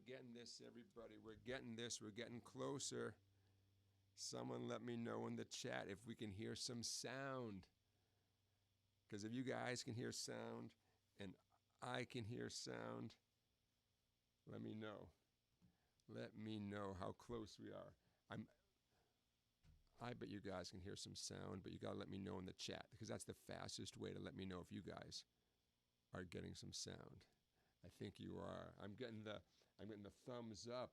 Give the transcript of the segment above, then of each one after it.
we're getting this, everybody. We're getting this. We're getting closer. Someone let me know in the chat if we can hear some sound. Because if you guys can hear sound and I can hear sound, let me know. Let me know how close we are. I bet you guys can hear some sound, but you got to let me know in the chat because that's the fastest way to let me know if you guys are getting some sound. I think you are. I'm getting the thumbs up.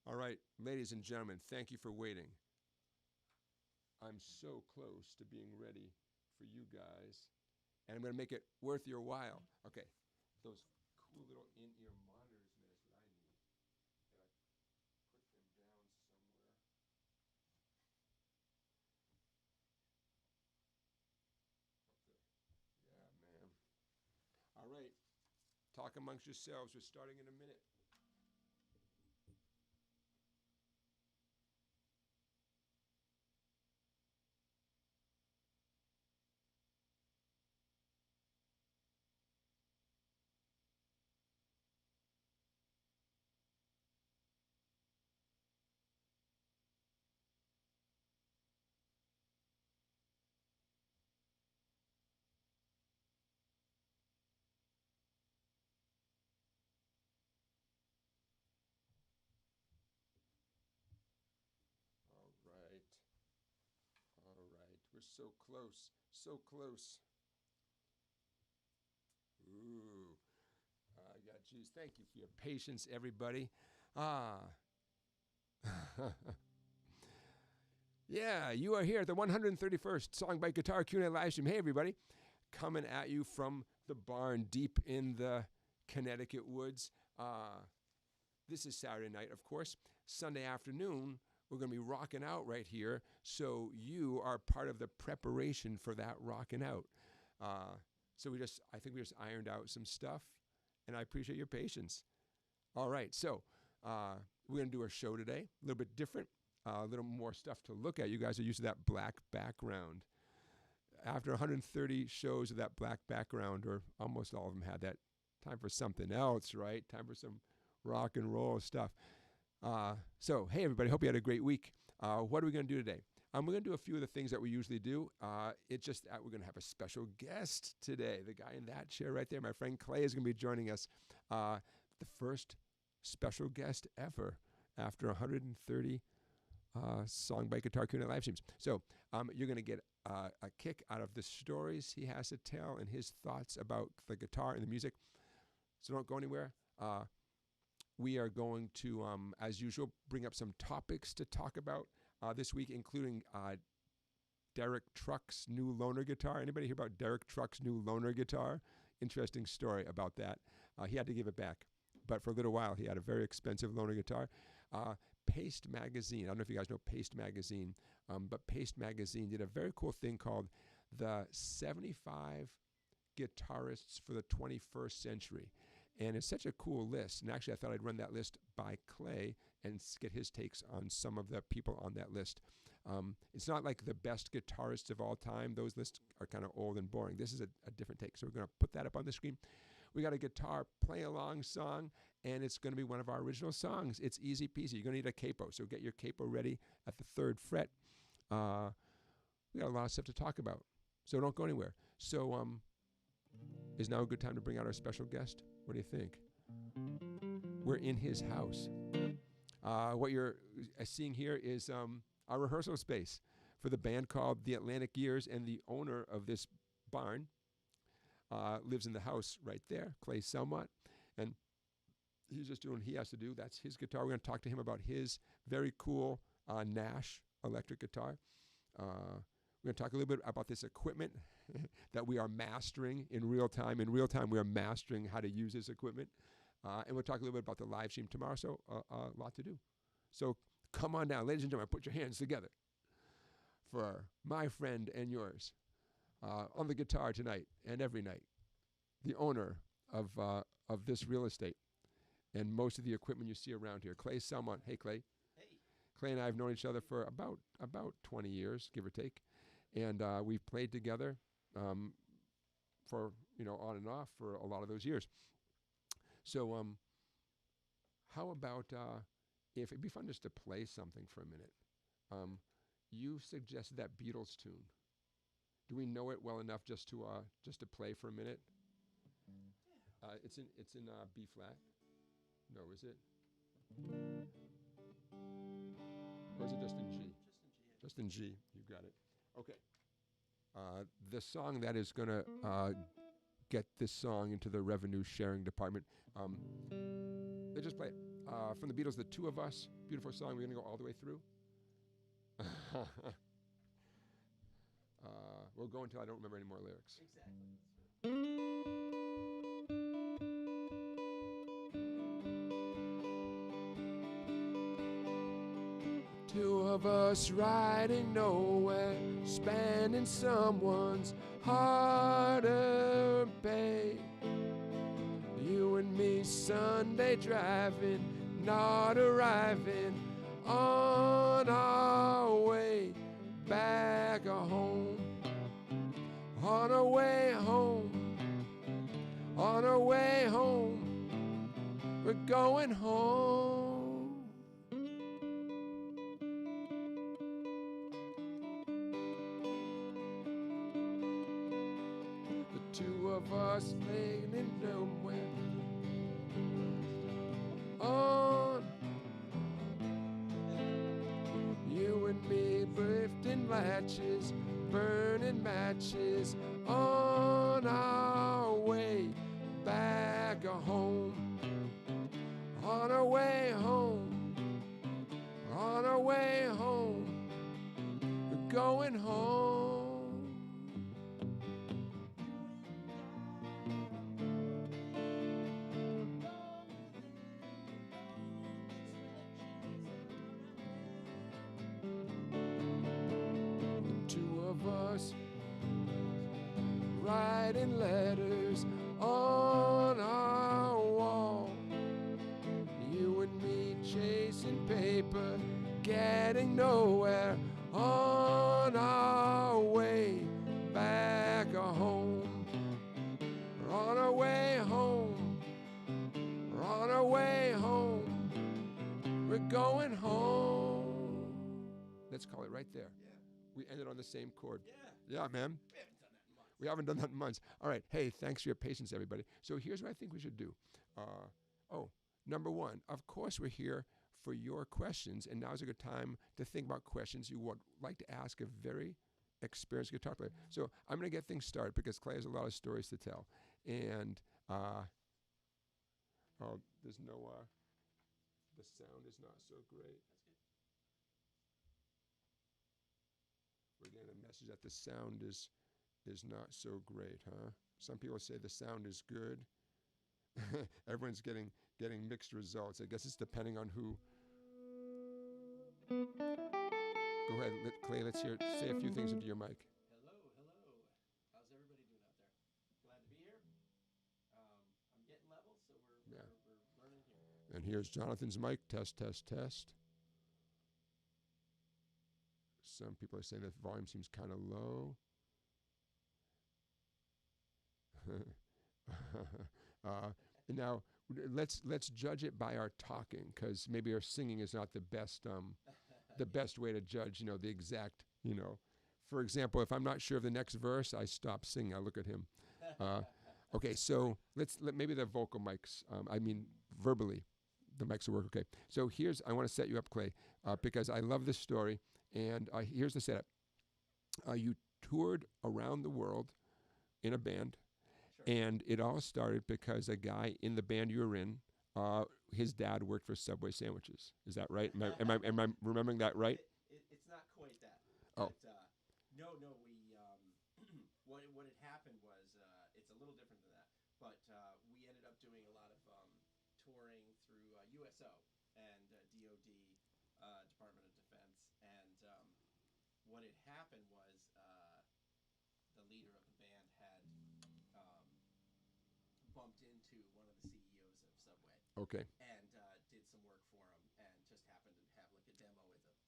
All right, ladies and gentlemen, thank you for waiting. I'm so close to being ready for you guys, and I'm going to make it worth your while. Okay, those cool little in-ear monitors, man, is what I need. And I put them down somewhere. Yeah, man. All right, talk amongst yourselves. We're starting in a minute. All right. We're so close. So close. Ooh. I got juice. Thank you for your patience, everybody. Yeah, you are here at the 131st SongBike Guitar Q&A Livestream. Hey, everybody. Coming at you from the barn deep in the Connecticut woods. This is Saturday night, of course. Sunday afternoon, we're going to be rocking out right here. So you are part of the preparation for that rocking out. So I think we just ironed out some stuff, and I appreciate your patience. All right, so we're going to do our show today, a little bit different, a little more stuff to look at. You guys are used to that black background. After 130 shows of that black background, or almost all of them had that, time for something else, right? Time for some rock and roll stuff. So, hey, everybody, hope you had a great week. What are we going to do today? We're going to do a few of the things that we usually do. It's just that we're going to have a special guest today. The guy in that chair right there, my friend Clay, is going to be joining us. The first special guest ever after 130 SongBike Guitar Q&A Livestreams. So you're going to get a kick out of the stories he has to tell and his thoughts about the guitar and the music. So don't go anywhere. We are going to, as usual, bring up some topics to talk about this week, including Derek Truck's new loaner guitar. Anybody hear about Derek Truck's new loaner guitar? Interesting story about that. He had to give it back, but for a little while he had a very expensive loaner guitar. Paste Magazine, I don't know if you guys know Paste Magazine, but Paste Magazine did a very cool thing called the 75 Guitarists for the 21st Century. And it's such a cool list. And actually, I thought I'd run that list by Clay and get his takes on some of the people on that list. It's not like the best guitarists of all time. Those lists are kind of old and boring. This is a different take. So we're going to put that up on the screen. We got a guitar play-along song, and it's going to be one of our original songs. It's easy peasy. You're going to need a capo, so get your capo ready at the 3rd fret. We got a lot of stuff to talk about, so don't go anywhere. So is now a good time to bring out our special guest? What do you think? We're in his house. What you're seeing here is our rehearsal space for the band called The Atlantic Years, and the owner of this barn lives in the house right there, Clay Selmont, and he's just doing what he has to do. That's his guitar. We're going to talk to him about his very cool Nash electric guitar. We're going to talk a little bit about this equipment that we are mastering in real time. In real time, we are mastering how to use this equipment. And we'll talk a little bit about the live stream tomorrow, so a lot to do. So come on down. Ladies and gentlemen, put your hands together for my friend and yours on the guitar tonight and every night, the owner of this real estate and most of the equipment you see around here, Clay Selmont. Hey, Clay. Hey. Clay and I have known each other for about 20 years, give or take. And we've played together for, on and off for a lot of those years. So how about if it'd be fun just to play something for a minute? You suggested that Beatles tune. Do we know it well enough just to play for a minute? It's in B flat. No, is it? Or is it just in G? Just in G. You got it. Okay. The song that is going to get this song into the revenue sharing department. Let's just play it. From the Beatles, The Two of Us. Beautiful song. We're going to go all the way through. We'll go until I don't remember any more lyrics. Two of us riding nowhere, spending someone's harder pay. You and me Sunday driving, not arriving on our way back home. On our way home, on our way home, we're going home. The two of us laying in nowhere, on you and me lifting latches, burning matches on our way back home. On our way home, on our way home, we're going home. The two of us writing letters on our wall. You and me chasing paper, getting nowhere on our way back home. We're on our way home, we're on our way home, we're going home. Let's call it right there. Yeah. We ended on the same chord. Yeah. Yeah, man. We haven't done that in months. We haven't done that in months. All right. Hey, thanks for your patience, everybody. So here's what I think we should do. Number one, of course, we're here for your questions, and now's a good time to think about questions you would like to ask a very experienced guitar player. So I'm going to get things started because Clay has a lot of stories to tell. And there's no, the sound is not so great. We're getting a message that the sound is not so great, huh? Some people say the sound is good. Everyone's getting mixed results. I guess it's depending on who. Go ahead, Clay. Let's hear. Say a few things into your mic. Hello. How's everybody doing out there? Glad to be here. I'm getting level, so we're learning here. And here's Jonathan's mic. Test. Some people are saying that the volume seems kind of low. Now let's judge it by our talking, because maybe our singing is not the best way to judge. The exact. For example, if I'm not sure of the next verse, I stop singing. I look at him. Okay, so maybe the vocal mics. Verbally, the mics will work. Okay, so I want to set you up, Clay, because I love this story. And here's the setup. You toured around the world in a band. Sure. And it all started because a guy in the band you were in, his dad worked for Subway sandwiches. Is that right? Am I remembering that right? It's not quite that. Oh. But, no. We what had happened was it's a little different than that. But we ended up doing a lot of touring through USO and DoD, Department of Defense, and what had happened was the leader of the band had bumped into one of the CEOs of Subway. Okay. And did some work for him, and just happened to have like a demo with him,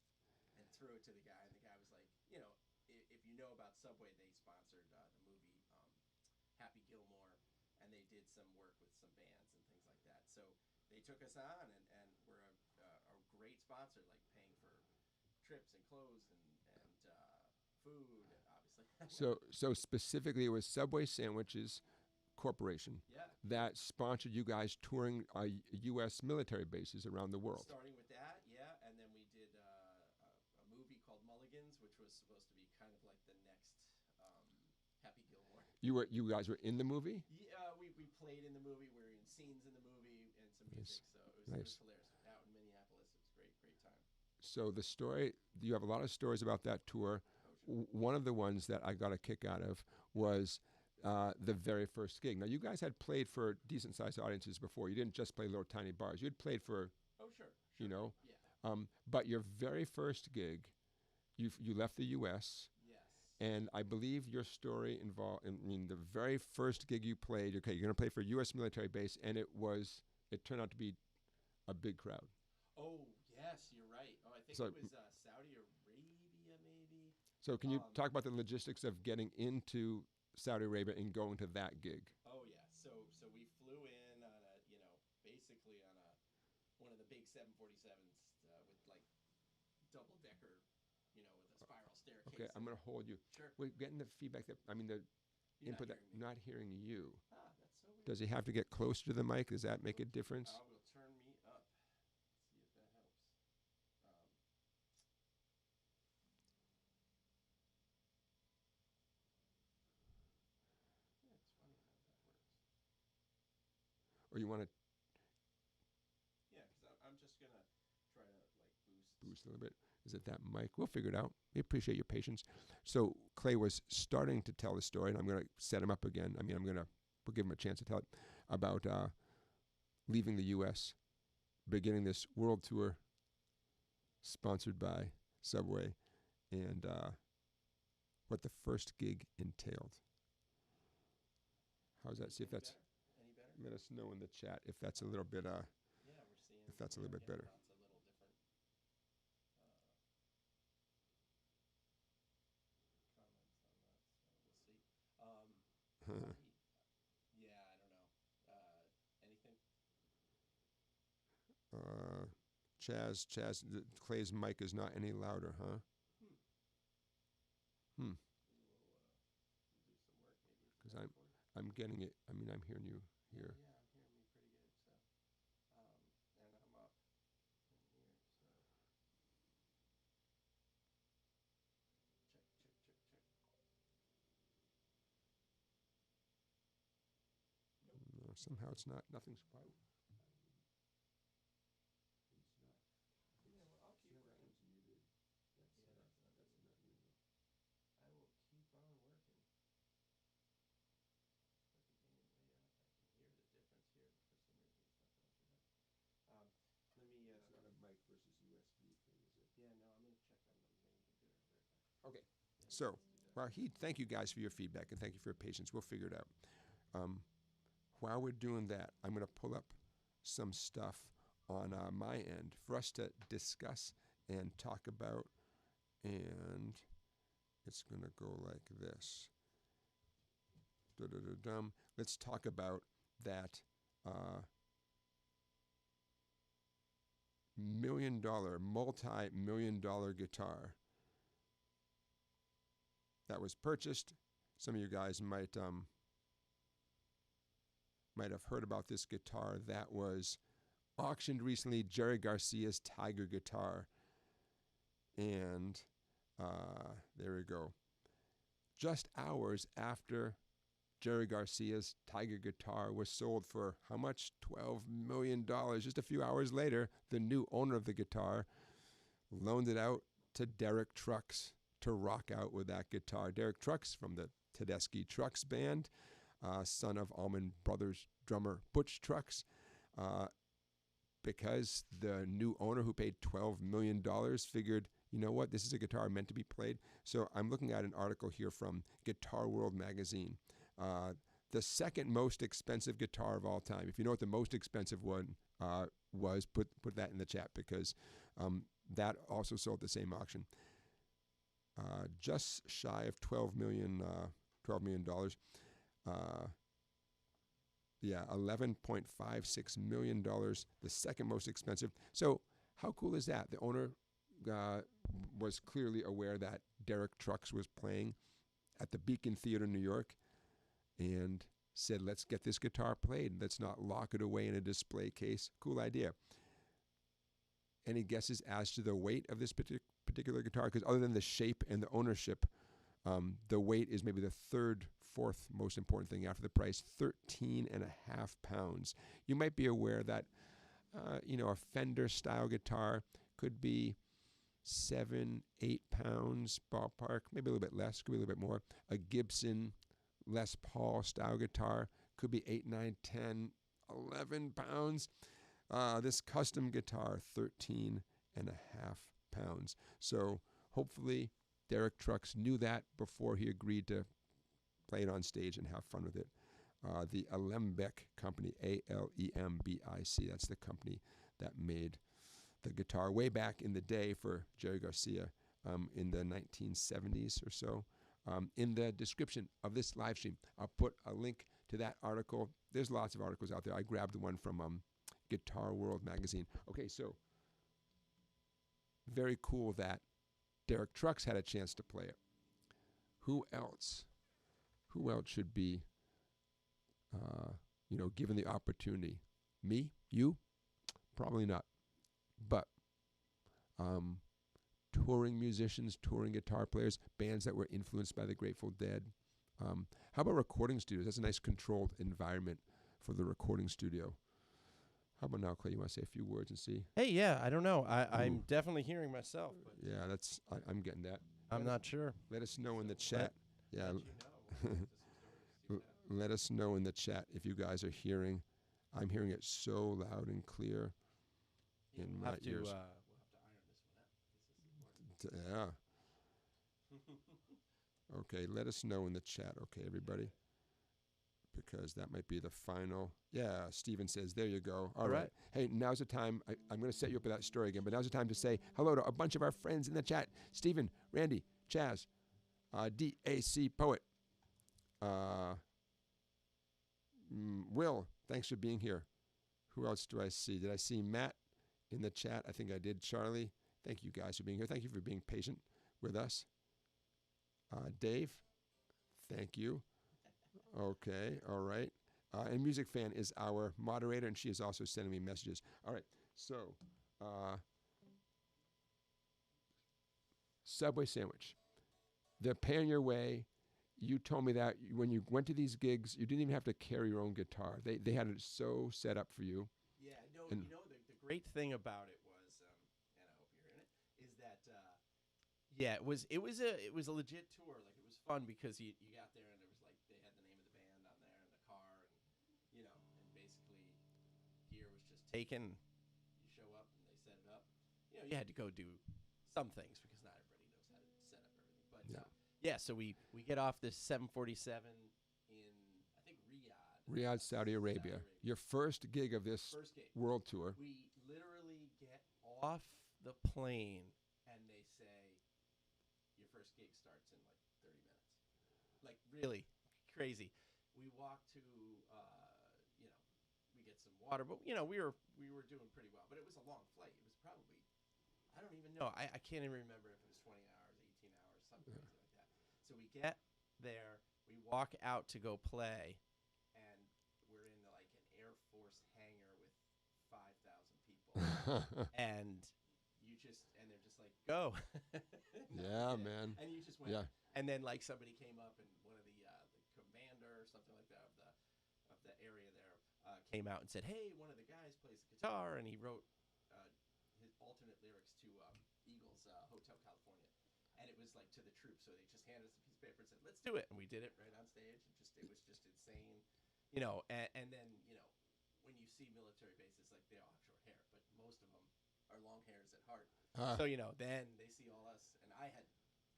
and threw it to the guy. And the guy was like, if you know about Subway, they sponsored the movie Happy Gilmore, and they did some work with some bands and things like that. So they took us on, and sponsor, like paying for trips and clothes and food, obviously. So specifically, it was Subway Sandwiches Corporation Yeah. that sponsored you guys touring U.S. military bases around the world. Starting with that, yeah, and then we did a movie called Mulligans, which was supposed to be kind of like the next Happy Gilmore. You guys were in the movie? Yeah, we played in the movie. We were in scenes in the movie and some Nice. music, so it was Nice. hilarious. Out in Minneapolis, it was great time. So the story, you have a lot of stories about that tour. Oh, sure. One of the ones that I got a kick out of was the very first gig. Now, you guys had played for decent-sized audiences before. You didn't just play little tiny bars. You had played for, Oh, sure. you know. Yeah. But your very first gig, you left the U.S., Yes. and I believe your story involved, the very first gig you played, okay, you're going to play for a U.S. military base, and it turned out to be a big crowd. Oh, yes, you're right. Oh, I think So- it was Saudi Arabia, maybe. So can you talk about the logistics of getting into Saudi Arabia and going to that gig? Oh yeah, so we flew in on a basically on one of the big 747s with like double decker, with a spiral staircase. Okay, I'm going to hold you. Sure. We're getting the feedback the You're input that not hearing me. not hearing you. Ah, that's so weird. Does he have to get closer to the mic? Does that make a difference? I will turn me up. See if that helps. Yeah, it's funny how that works. Or you want to Yeah, because I'm just gonna try to like boost. boost a little bit? Is it that mic? We'll figure it out. We appreciate your patience. So Clay was starting to tell the story, and I'm going to set him up again. We'll give him a chance to tell it about leaving the U.S., beginning this world tour sponsored by Subway, and what the first gig entailed. How's that? See if that's. Any better? Let us know in the chat if that's a little bit. Yeah, we're seeing. If that's a little bit better. Lots a little different. Comments on that, so we'll see. Yeah, I don't know. Anything? Chaz, Clay's mic is not any louder, huh? We'll do some work maybe. Because I'm getting it. I'm hearing you here. Yeah, I'm hearing me pretty good. So, and I'm up in here. So, check. No, somehow it's not. Nothing's quite. Yeah, well, I'll keep working. I will keep on working. But the gain way up. I can hear the difference here, but for some reason it's not going through that. Let me. It's not a mic versus USB thing, is it? Yeah, no, I'm gonna check on the main computer. Okay. So, thank you guys for your feedback and thank you for your patience. We'll figure it out. While we're doing that, I'm going to pull up some stuff on my end for us to discuss and talk about, and it's going to go like this. Da-da-da-dum. Let's talk about that multi-million-dollar guitar that was purchased. Some of you guys might have heard about this guitar that was auctioned recently, Jerry Garcia's Tiger guitar. And there we go. Just hours after Jerry Garcia's Tiger guitar was sold for how much? $12 million. Just a few hours later, the new owner of the guitar loaned it out to Derek Trucks to rock out with that guitar. Derek Trucks from the Tedeschi Trucks band, son of Allman Brothers drummer Butch Trucks, because the new owner who paid $12 million figured, you know what, this is a guitar meant to be played. So I'm looking at an article here from Guitar World magazine. The second most expensive guitar of all time. If you know what the most expensive one was, put that in the chat, because that also sold at the same auction. Just shy of $12 million. $11.56 million, the second most expensive. So How cool is that? The owner was clearly aware that Derek Trucks was playing at the Beacon Theater in New York and said, let's get this guitar played. Let's not lock it away in a display case. Cool idea. Any guesses as to the weight of this particular guitar? Because other than the shape and the ownership, the weight is maybe the third, fourth most important thing after the price, 13.5 pounds. You might be aware that, a Fender style guitar could be 7, 8 pounds ballpark, maybe a little bit less, could be a little bit more. A Gibson Les Paul style guitar could be 8, 9, 10, 11 pounds. This custom guitar, 13.5 pounds. So hopefully Derek Trucks knew that before he agreed to play it on stage and have fun with it. The Alembic company, Alembic, that's the company that made the guitar way back in the day for Jerry Garcia in the 1970s or so. In the description of this live stream, I'll put a link to that article. There's lots of articles out there. I grabbed one from Guitar World magazine. Okay, so very cool that Derek Trucks had a chance to play it. Who else? Who else should be, given the opportunity? Me? You? Probably not. But touring musicians, touring guitar players, bands that were influenced by the Grateful Dead. How about recording studios? That's a nice controlled environment for the recording studio. How about now, Clay? You want to say a few words and see? Hey, yeah, I don't know. I'm definitely hearing myself. But yeah, I'm getting that. I'm not sure. Let us know in the chat. Let us know in the chat if you guys are hearing. I'm hearing it so loud and clear in my ears. We'll have to iron this one out. Yeah. Okay, let us know in the chat, okay, everybody? Because that might be the final. Yeah, Steven says, there you go. All right. Hey, now's the time. I'm going to set you up with that story again, but now's the time to say hello to a bunch of our friends in the chat. Steven, Randy, Chaz, DAC Poet, Will, thanks for being here. Who else do I see? Did I see Matt in the chat? I think I did. Charlie, thank you guys for being here. Thank you for being patient with us. Dave, thank you. Okay, all right. And Music Fan is our moderator, and she is also sending me messages. All right, so Subway Sandwich. They're paying your way. You told me that when you went to these gigs, you didn't even have to carry your own guitar. They had it so set up for you. Yeah, no, the great thing about it was, and I hope you're in it, is that it was a legit tour. Like, it was fun because you got there and there was like they had the name of the band on there in the car, and and basically gear was just taken. You show up and they set it up. You had to go do some things because not everybody knows how to set up everything. But yeah, so we get off this 747 in, I think, Riyadh, Saudi Arabia. Your first gig of this world tour. We literally get off the plane and they say, your first gig starts in like 30 minutes. Like, really crazy. We walk to, we get some water, but we were doing pretty well. But it was a long flight. It was probably, I don't even know. I can't even remember if it was 20 hours, 18 hours, something crazy like that. So we get there, we walk out to go play, and we're in like an Air Force hangar with 5,000 people, and they're just like, go. Yeah, man. And you just went. Yeah. And then like somebody came up, and one of the commander or something like that of the area there came out and said, hey, one of the guys plays the guitar, and he wrote his alternate lyrics to Eagles Hotel California. And it was like to the troops, so they just handed us a piece of paper and said, let's do it. And we did it right on stage. It was just insane. And then, when you see military bases, like, they all have short hair, but most of them are long hairs at heart. So, then they see all us, and I had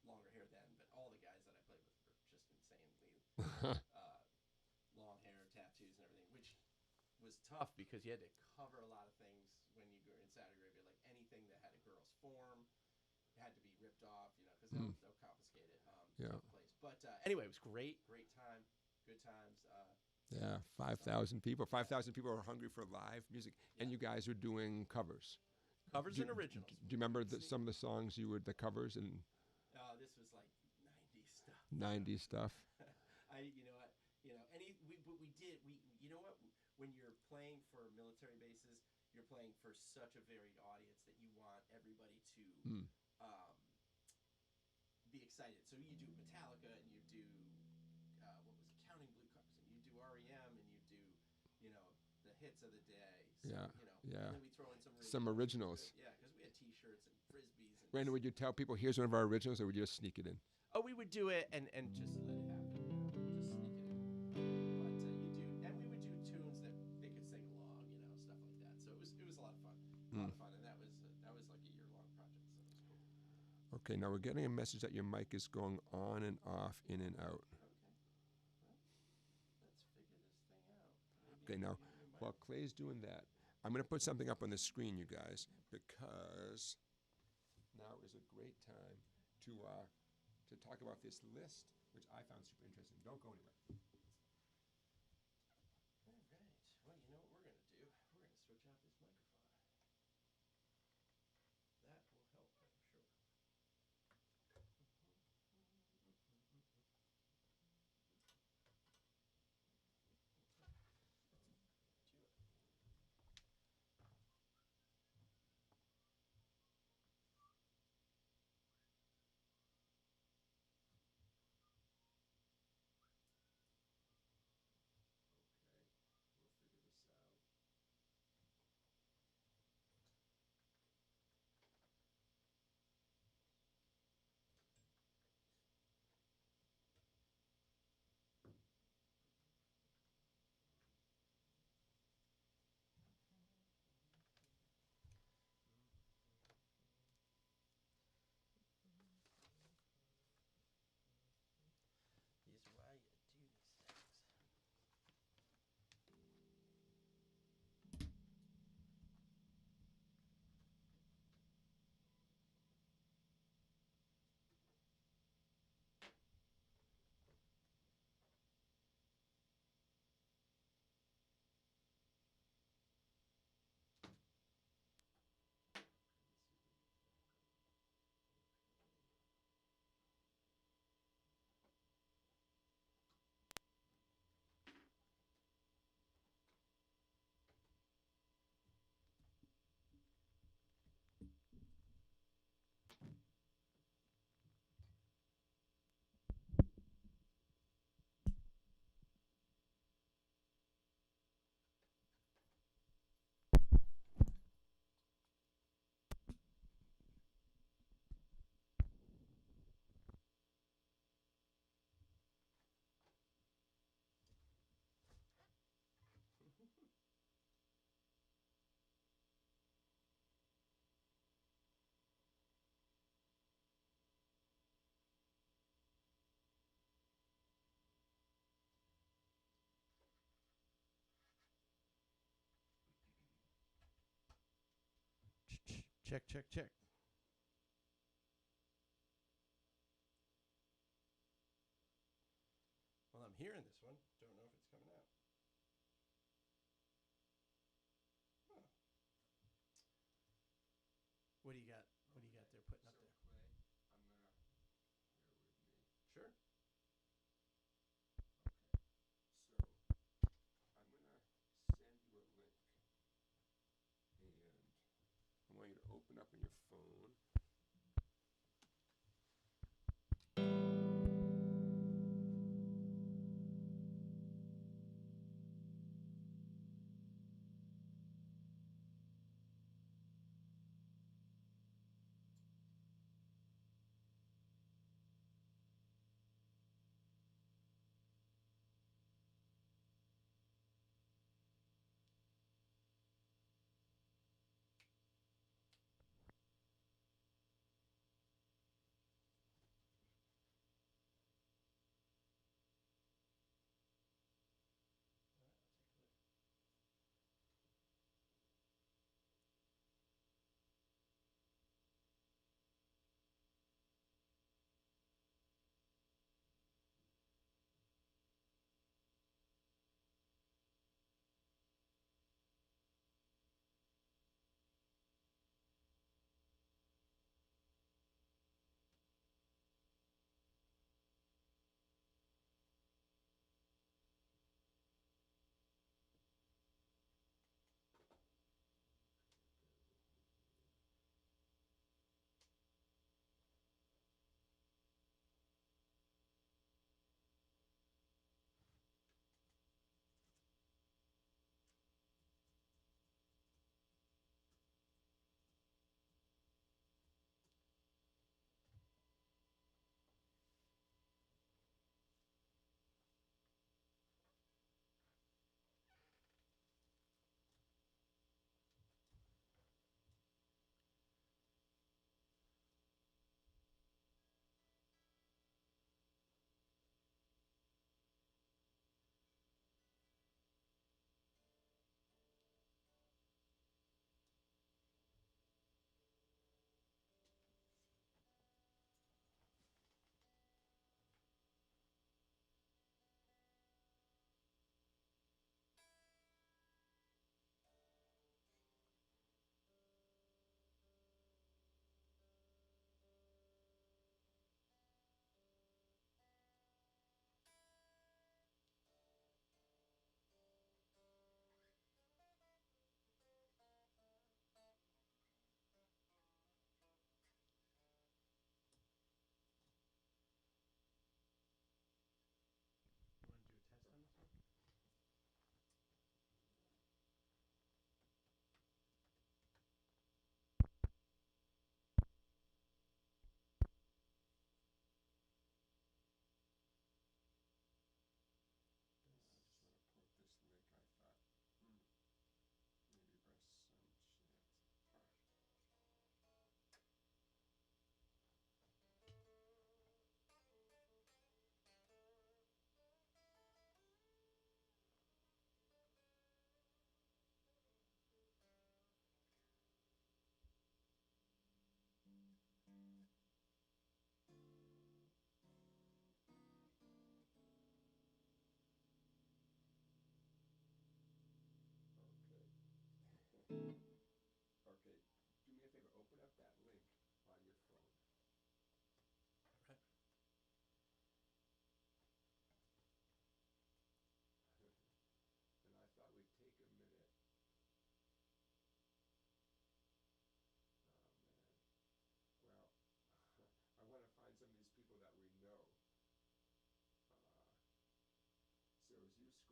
longer hair then, but all the guys that I played with were just insanely long hair, tattoos and everything, which was tough because you had to cover a lot of things when you were in Saudi Arabia, like anything that had a girl's form had to be ripped off, because they'll confiscate it. Place. But anyway, it was great time, good times. Yeah, 5,000 people. 5,000 people are hungry for live music, and you guys are doing covers. Covers and originals. Do you remember some of the songs you would the covers and This was like 90s stuff. 90s stuff? You know what, but we did, you know what, when you're playing for military bases, you're playing for such a varied audience that you want everybody to be excited. So you do Metallica and you do what was it, Counting Blue Cars, and you do REM and you do, the hits of the day. So, Yeah. And then we throw in some originals. Yeah, because we had T-shirts and frisbees. And Brandon, would you tell people here's one of our originals, or would you just sneak it in? Oh, we would do it and just let it happen. Just sneak it in. But we would do tunes that they could sing along, stuff like that. So it was a lot of fun. A lot of fun, and that was like a year-long project. So it was cool. Okay, now we're getting a message that your mic is going on and off, in and out. Okay. Well, let's figure this thing out. Okay, now while Clay's doing that, I'm going to put something up on the screen, you guys, because now is a great time to talk about this list, which I found super interesting. Don't go anywhere. All right. Well, you know what we're going to do? We're going to switch out this microphone. That will help, I'm sure. We'll figure this out. Here's why you do these things. Check, check, check. Well, I'm hearing this one. Don't know if it's coming out. Huh. What do you got? What do you got there putting up there? Clay, I'm going to, bear with me. Sure. So I'm going to send you a link, and I want you to open up on your phone.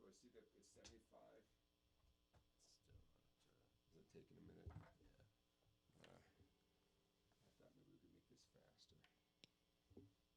chords. See that it's 75. Still not. Is it taking a minute? Yeah. I thought maybe we could make this faster. It's loading.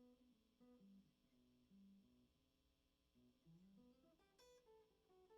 Loading. See if the mic is working yet. Wow, why is it not loading? There it goes. Okay,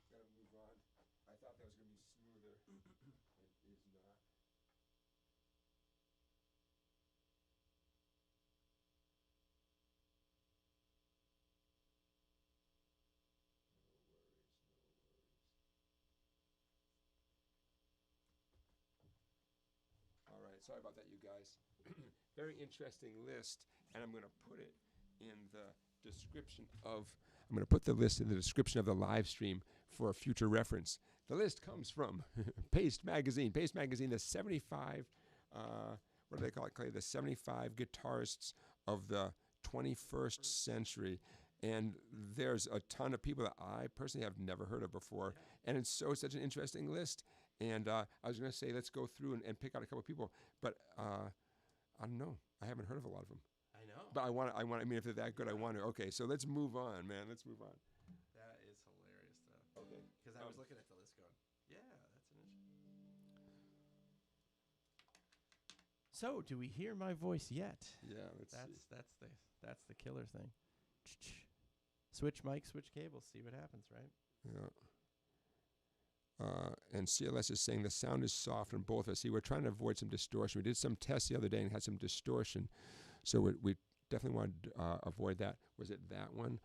gotta move on. I thought that was gonna be smoother. It is not. No worries, no worries. All right, sorry about that, you guys. Very interesting list, and I'm gonna put it in the description of. I'm gonna put the list in the description of the live stream for future reference. The list comes from Paste Magazine. Paste Magazine, the 75. What do they call it, Clay? The 75 guitarists of the 21st century. And there's a ton of people that I personally have never heard of before. And it's such an interesting list. And I was going to say, let's go through and pick out a couple of people. But I don't know. I haven't heard of a lot of them. I know. But I mean, if they're that good, I want to. Okay, so let's move on, man. Let's move on. That is hilarious, though. Okay. Because I was looking at the list going, yeah, that's an interesting. So, do we hear my voice yet? Yeah, let's see. That's the killer thing. Switch mic, switch cables, see what happens, right? Yeah. And CLS is saying the sound is soft on both of us. See, we're trying to avoid some distortion. We did some tests the other day and had some distortion. So we definitely wanted to avoid that. Was it that one?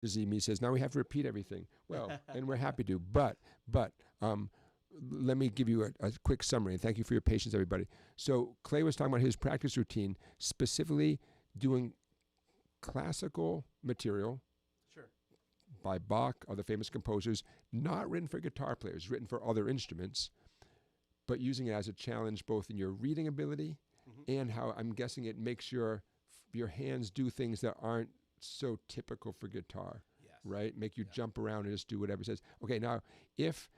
Zimi says, now we have to repeat everything. Well, and we're happy to, but let me give you a quick summary, and thank you for your patience, everybody. So Clay was talking about his practice routine, specifically doing classical material Sure. by Bach, other famous composers, not written for guitar players, written for other instruments, but using it as a challenge both in your reading ability and how I'm guessing it makes your hands do things that aren't so typical for guitar, right? Make you jump around and just do whatever it says. Okay, now if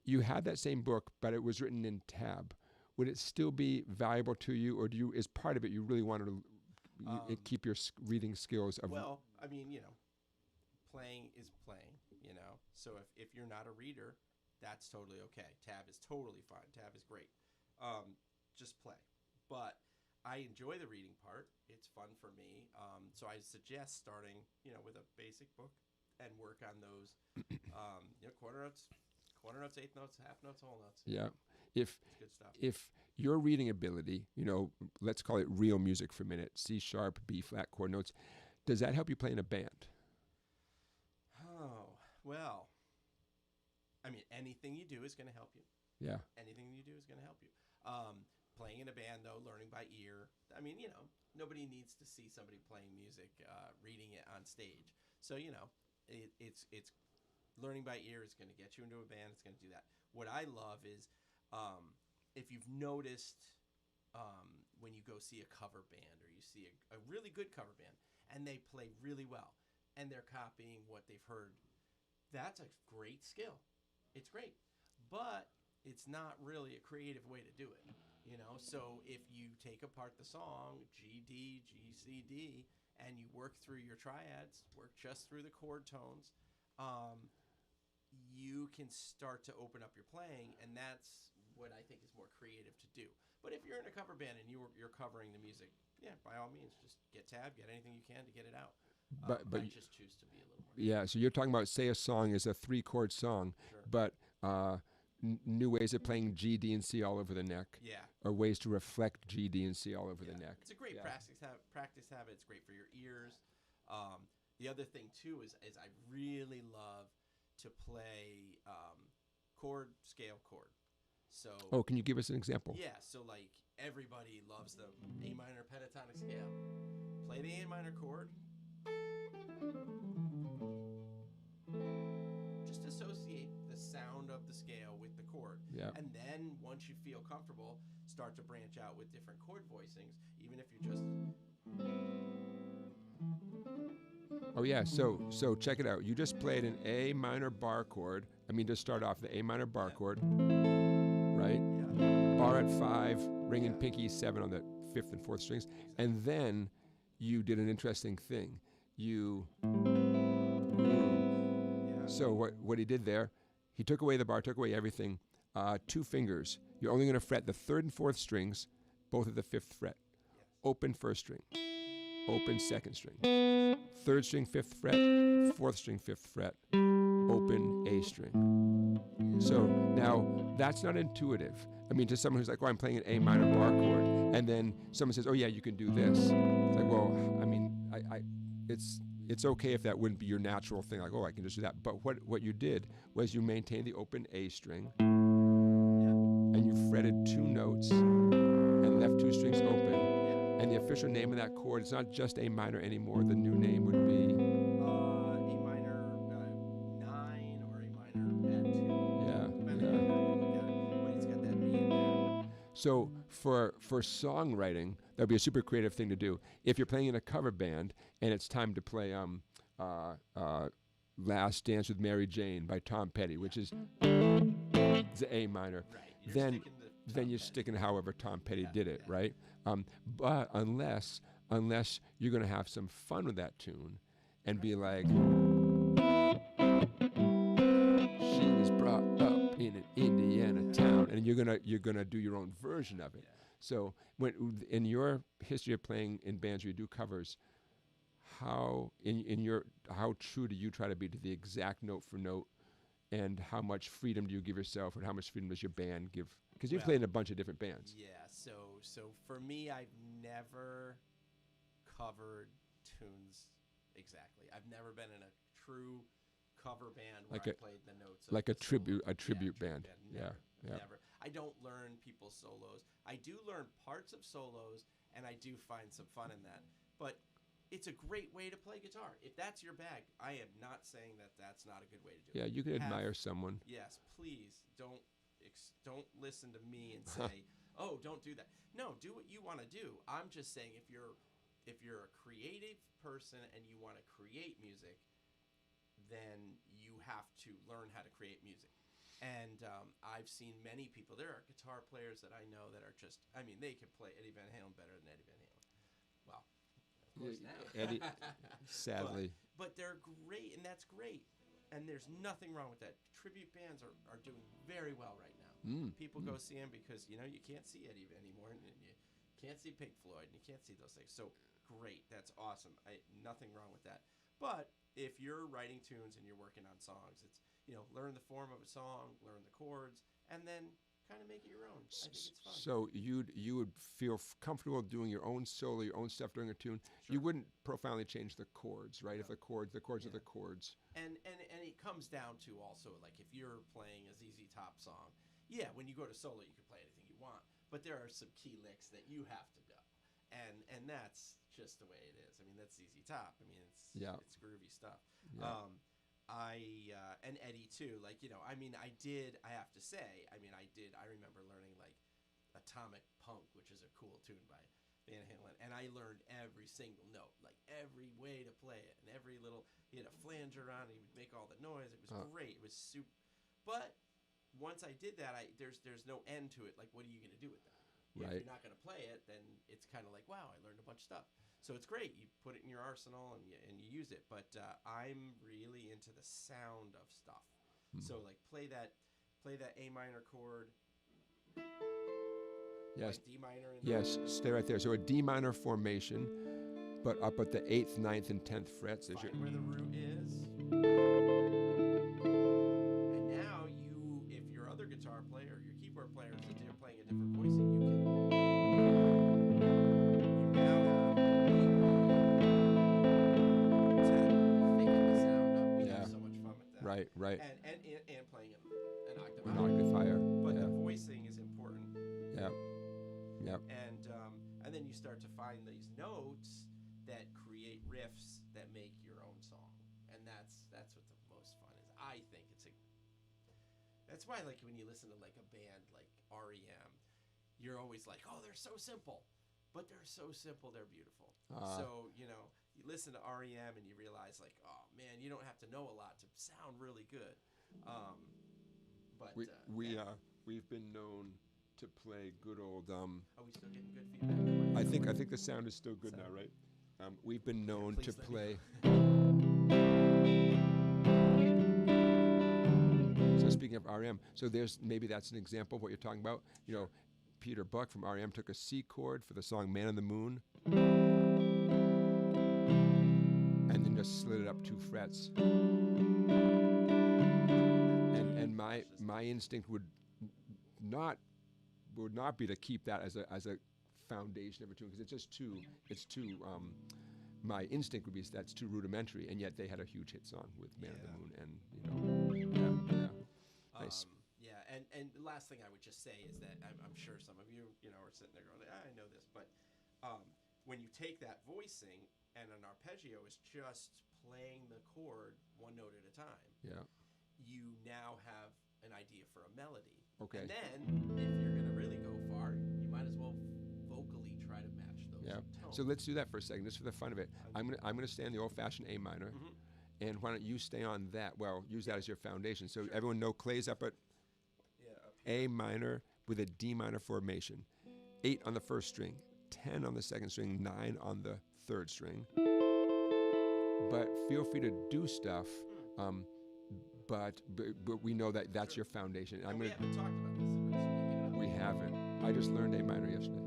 you had that same book, but it was written in tab, would it still be valuable to you, or do you, as part of it, you really wanted to keep your reading skills? Well, I mean, playing is playing, So if you're not a reader, that's totally okay. Tab is totally fine. Tab is great. Just play. But I enjoy the reading part. It's fun for me. So I suggest starting, with a basic book and work on those, quarter notes, eighth notes, half notes, whole notes. Yeah. It's good stuff. If your reading ability, let's call it real music for a minute, C sharp, B flat chord notes, does that help you play in a band? Oh, well, I mean, anything you do is going to help you. Yeah. Anything you do is going to help you. Playing in a band, though, learning by ear. I mean, nobody needs to see somebody playing music, reading it on stage. So, it's learning by ear is going to get you into a band. It's going to do that. What I love is if you've noticed when you go see a cover band or you see a really good cover band and they play really well and they're copying what they've heard, that's a great skill. It's great. But it's not really a creative way to do it. So if you take apart the song, G, D, G, C, D, and you work through your triads, work just through the chord tones, you can start to open up your playing, and that's what I think is more creative to do. But if you're in a cover band and you're covering the music, yeah, by all means, just get tab, get anything you can to get it out. But I just choose to be a little more. Yeah, so you're talking about, say, a song is a 3-chord song, Sure. but new ways of playing G, D, and C all over the neck. Yeah. Or ways to reflect G, D, and C all over the neck. It's a great practice habit. It's great for your ears. The other thing, too, is I really love to play scale chord. So. Oh, can you give us an example? Yeah, so like everybody loves the A minor pentatonic scale. Play the A minor chord. Just associate the sound of the scale with the chord. Yeah. And then once you feel comfortable, start to branch out with different chord voicings, even if you're just. Oh yeah, so check it out. You just played an A minor bar chord. I mean, to start off, the A minor bar chord, right? Yeah. Bar at 5, ring and pinky 7 on the 5th and 4th strings, and then you did an interesting thing. So what he did there, he took away the bar, took away everything. 2 fingers. You're only going to fret the 3rd and 4th strings, both at the 5th fret. Yes. Open 1st string. Open 2nd string. 3rd string 5th fret. 4th string 5th fret. Open A string. So now that's not intuitive. I mean, to someone who's like, oh, I'm playing an A minor bar chord, and then someone says, oh yeah, you can do this. It's like, well, I mean, it's okay if that wouldn't be your natural thing, like, oh, I can just do that. But what you did was you maintained the open A string, and you fretted 2 notes and left 2 strings open. And the official name of that chord is not just A minor anymore. The new name would be A minor 9 or A minor add 2. Yeah. Depending on how you look at it, but it's got that B in there. So for songwriting, that'd be a super creative thing to do. If you're playing in a cover band and it's time to play "Last Dance with Mary Jane" by Tom Petty, which is the A minor, Right. then you're sticking however Tom Petty did it, right? But unless you're going to have some fun with that tune and be like, she was brought up in an Indiana town, and you're gonna do your own version of it. So when in your history of playing in bands where you do covers, how true do you try to be to the exact note for note, and how much freedom do you give yourself, and how much freedom does your band give? Because you've played in a bunch of different bands. Yeah, so for me, I've never covered tunes exactly. I've never been in a true cover band where Like I played the notes of like a the solo. tribute band. Never, Yeah. never. I don't learn people's solos. I do learn parts of solos, and I do find some fun in that. But it's a great way to play guitar. If that's your bag, I am not saying that that's not a good way to do it. Yeah, you can admire someone. Yes, please don't listen to me and say, "Oh, don't do that." No, do what you want to do. I'm just saying if you're a creative person and you want to create music, then you have to learn how to create music. And I've seen many people. There are guitar players that I know that are just, I mean, they can play Eddie Van Halen better than Eddie Van Halen. Well, of course now. Eddie, sadly. But they're great, and that's great. And there's nothing wrong with that. Tribute bands are doing very well right now. People go see them because, you can't see Eddie anymore, and you can't see Pink Floyd, and you can't see those things. So great. That's awesome. Nothing wrong with that. But if you're writing tunes and you're working on songs, it's, learn the form of a song, learn the chords, and then kind of make it your own. I think it's fun. So you would feel comfortable doing your own solo, your own stuff during a tune. Sure. You wouldn't profoundly change the chords, right? No. If the chords are the chords. And it comes down to also, like, if you're playing a ZZ Top song, yeah, when you go to solo, you can play anything you want, but there are some key licks that you have to go, and that's just the way it is. I mean, that's ZZ Top. I mean, it's groovy stuff. Yeah. And Eddie too. Like, I have to say, I remember learning like Atomic Punk, which is a cool tune by Van Halen, and I learned every single note, like every way to play it, and every little. He had a flanger on, he would make all the noise. It was great. It was super. But once I did that, there's no end to it. Like, what are you going to do with that? Right. If you're not going to play it, then it's kind of like, wow, I learned a bunch of stuff. So it's great. You put it in your arsenal and you use it. But I'm really into the sound of stuff. So like play that A minor chord. Yes. Like D minor. Yes. Stay right there. So a D minor formation, but up at the 8th, 9th, and 10th frets. Find where the root is. And now if your other guitar player or your keyboard player is playing a different voicing, you now have so much fun with that. Right. And playing an octave An octave higher. But the voicing is important. Yeah. Yep. And then you start to find these notes that create riffs that make your own song. And that's what the most fun is. I think that's why, like, when you listen to like a band like REM, you're always like, oh, they're so simple. But they're so simple, they're beautiful. So, you listen to REM and you realize, like, oh, man, you don't have to know a lot to sound really good. We've been known to play good old. Are we still getting good feedback? I think the sound is still good now, right? We've been known to play. So speaking of REM, so maybe that's an example of what you're talking about. Peter Buck from REM took a C chord for the song "Man on the Moon," and then just slid it up 2 frets. And my instinct would not be to keep that as a foundation of a tune, because it's too my instinct would be that's too rudimentary, and yet they had a huge hit song with "Man on the Moon," and nice. And the last thing I would just say is that I'm sure some of you are sitting there going, I know this, but when you take that voicing and an arpeggio is just playing the chord one note at a time, you now have an idea for a melody. Okay. And then if you're going to really go far, you might as well vocally try to match those tones. So let's do that for a second, just for the fun of it. I'm gonna stay on the old-fashioned A minor, and why don't you stay on that? Well, use that as your foundation. So everyone know Clay's up at A minor with a D minor formation, 8 on the first string, 10 on the second string, 9 on the third string. But feel free to do stuff. But we know that's your foundation. We haven't talked about this. We haven't. I just learned A minor yesterday.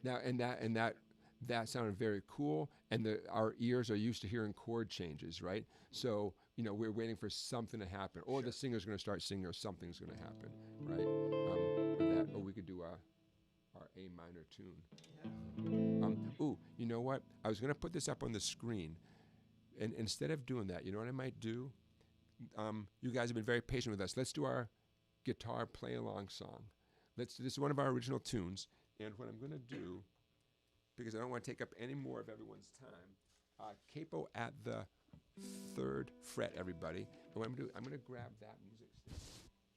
Now, that sounded very cool, and our ears are used to hearing chord changes, right? So, you know, we're waiting for something to happen, or the singer's going to start singing, or something's going to happen, right? Or we could do our A minor tune. Ooh, you know what? I was going to put this up on the screen, and instead of doing that, you know what I might do? You guys have been very patient with us. Let's do our guitar play-along song. This is one of our original tunes, and what I'm going to do, because I don't want to take up any more of everyone's time, capo at the 3rd fret, everybody. And what I'm going to do, I'm going to grab that music stick.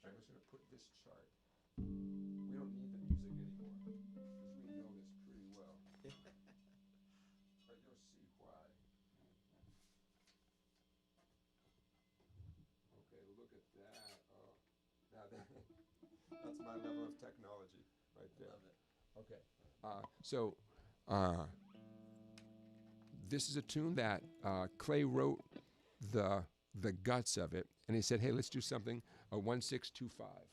I'm just going to put this chart. We don't need the music anymore, because we know this pretty well. But you'll see why. Okay, look at that. Oh, now that's my level of technology right there. Love it. Okay. This is a tune that Clay wrote the guts of it, and he said, "Hey, let's do something a 1-6-2-5."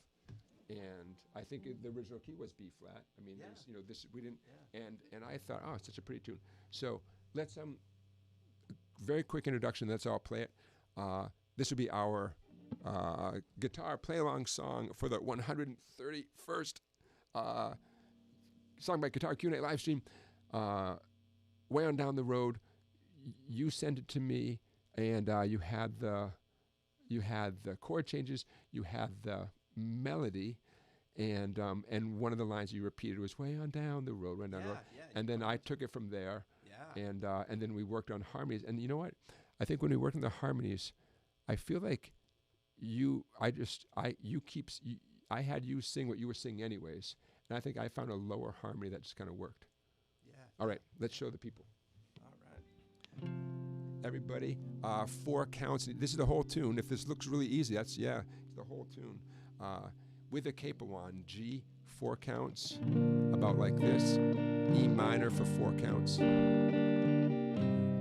And I think the original key was B flat. I mean, Yeah. you know, this we didn't. Yeah. And I thought, oh, it's such a pretty tune. So let's very quick introduction. That's how I'll play it. This would be our guitar play along song for the 131st SongBike Guitar Q&A Livestream. Way on down the road, you sent it to me, and you had the chord changes, you had the melody, and one of the lines you repeated was way on down the road, way on down the road. Yeah, And then I took it from there, yeah. and then we worked on harmonies. And you know what? I think when we worked on the harmonies, I feel like I had you sing what you were singing anyways, and I think I found a lower harmony that just kind of worked. Yeah. All right, let's show the people. All right. Everybody, 4 counts. This is the whole tune. If this looks really easy, it's the whole tune. With a capo on, G, 4 counts, about like this. E minor for 4 counts. 2,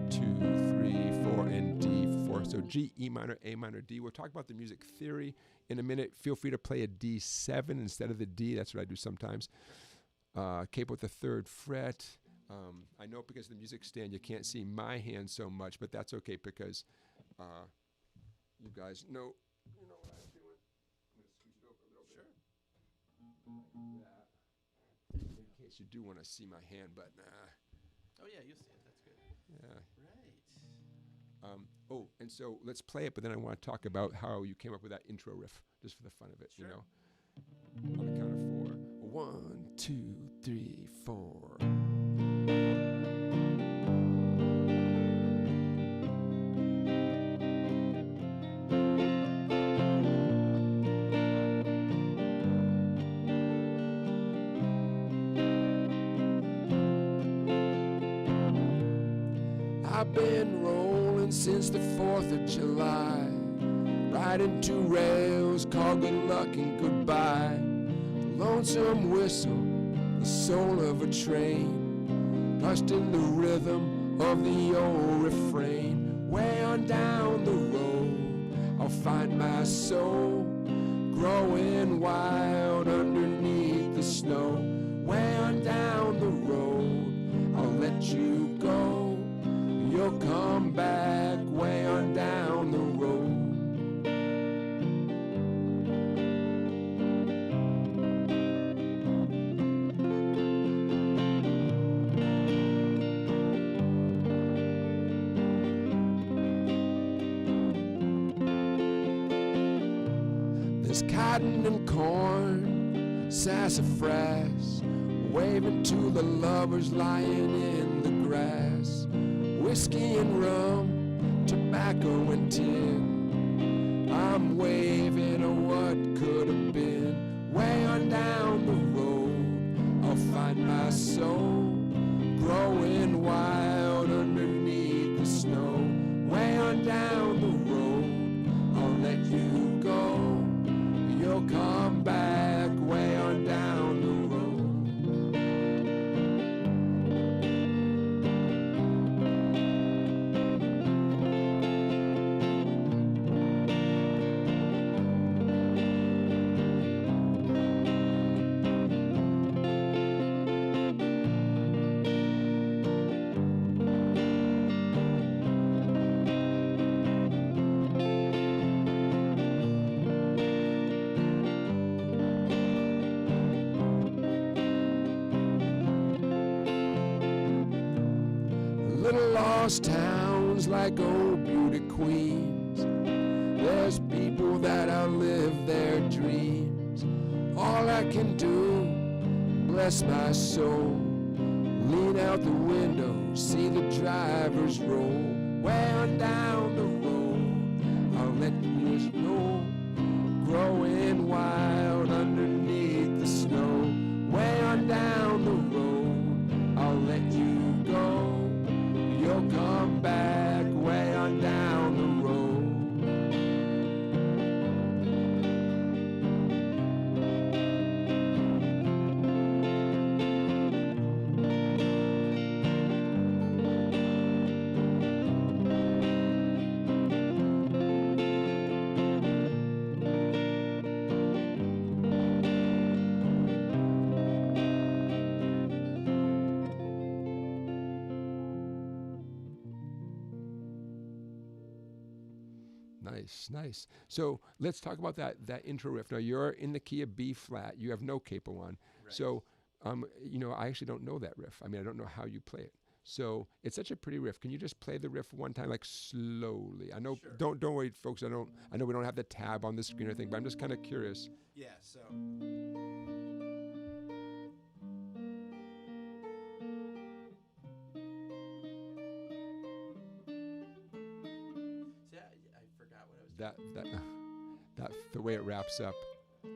3, 4, and D for 4. So G, E minor, A minor, D. We'll talk about the music theory in a minute. Feel free to play a D7 instead of the D. That's what I do sometimes. Capo at the 3rd fret. I know because of the music stand you can't see my hand so much, but that's okay because you guys know what I'm doing. I'm going to squeeze it over a little bit. Like that. In case you do want to see my hand, but nah. Oh yeah, you'll see it. That's good. Yeah. Right. And so let's play it, but then I want to talk about how you came up with that intro riff, just for the fun of it, Sure. you know. On the count of 4. 1, 2, 3, 4. I've been rolling since the 4th of July, riding 2 rails, called good luck and goodbye. Lonesome whistle, the soul of a train, lost in the rhythm of the old refrain. Way on down the road, I'll find my soul, growing wild underneath the snow. Way on down the road, I'll let you go. You'll come back way on down the road. There's cotton and corn, sassafras, waving to the lovers lying in the grass. Whiskey and rum, tobacco and tin. I'm waving on what could have been. Way on down the road, I'll find my soul, growing wild underneath the snow. Way on down the road, I'll let you go. You'll come back way on down the road. Little lost towns like old beauty queens. There's people that outlive their dreams. All I can do, bless my soul, lean out the window, see the drivers roll. Way on down the road, I'll let you know, growing wild underneath the snow. Way on down the road, I'll let you go. You'll come back way on down the road. Nice, nice. So let's talk about that intro riff. Now you're in the key of B flat. You have no capo on. Right. So, you know, I actually don't know that riff. I mean, I don't know how you play it. So it's such a pretty riff. Can you just play the riff one time, like slowly? I know. Sure. Don't worry, folks. I know we don't have the tab on the screen or anything, but I'm just kind of curious. Yeah. So. See, I forgot what I was doing. That's the way it wraps up. Yeah,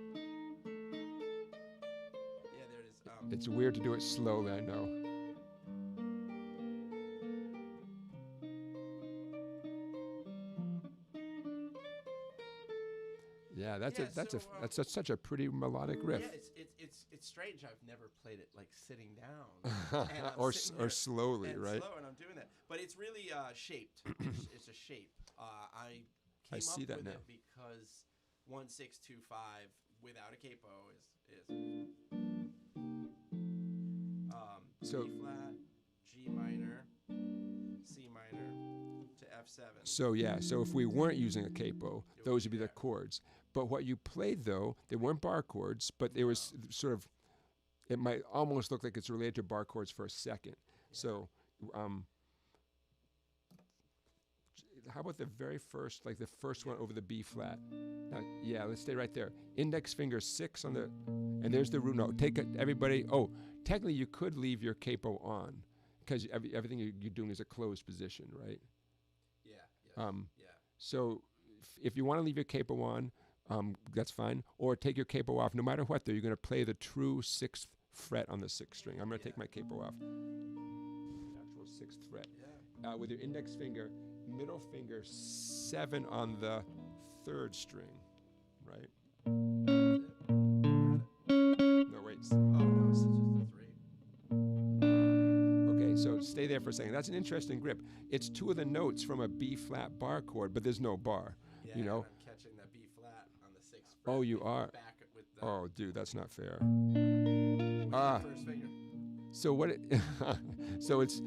there it is. It's weird to do it slowly, I know. Yeah, that's such a pretty melodic riff. Yeah, it's strange. I've never played it like sitting down or slowly, and right? Slow, and I'm doing that, but it's really shaped. It's a shape. I came up see that with now. it because 1625 without a capo is So- B flat, G minor, C minor to F7. So yeah, so if we weren't using a capo, those would be the there. chords. But what you played though, they weren't bar chords, but they was sort of, it might almost look like it's related to bar chords for a second. So, how about the very first, like the first one over the B flat? Now, yeah, let's stay right there. Index finger 6 on the, and there's the root note. Take it, everybody. Oh, technically you could leave your capo on because everything you're doing is a closed position, right? Yeah. Yeah. So if you want to leave your capo on, that's fine. Or take your capo off. No matter what, though, you're going to play the true 6th fret on the 6th string. I'm going to take my capo off. Actual 6th fret. Yeah. With your index finger, middle finger 7 on the 3rd string, right? That's it. Got it. No, wait. Oh no, it's just the 3. Okay, so stay there for a second. That's an interesting grip. It's 2 of the notes from a B flat bar chord, but there's no bar. Yeah, You know? and I'm catching that B flat on the 6th fret. Oh, you with are. the back with the Oh, dude, that's not fair. with Ah. the first finger. So what? So it's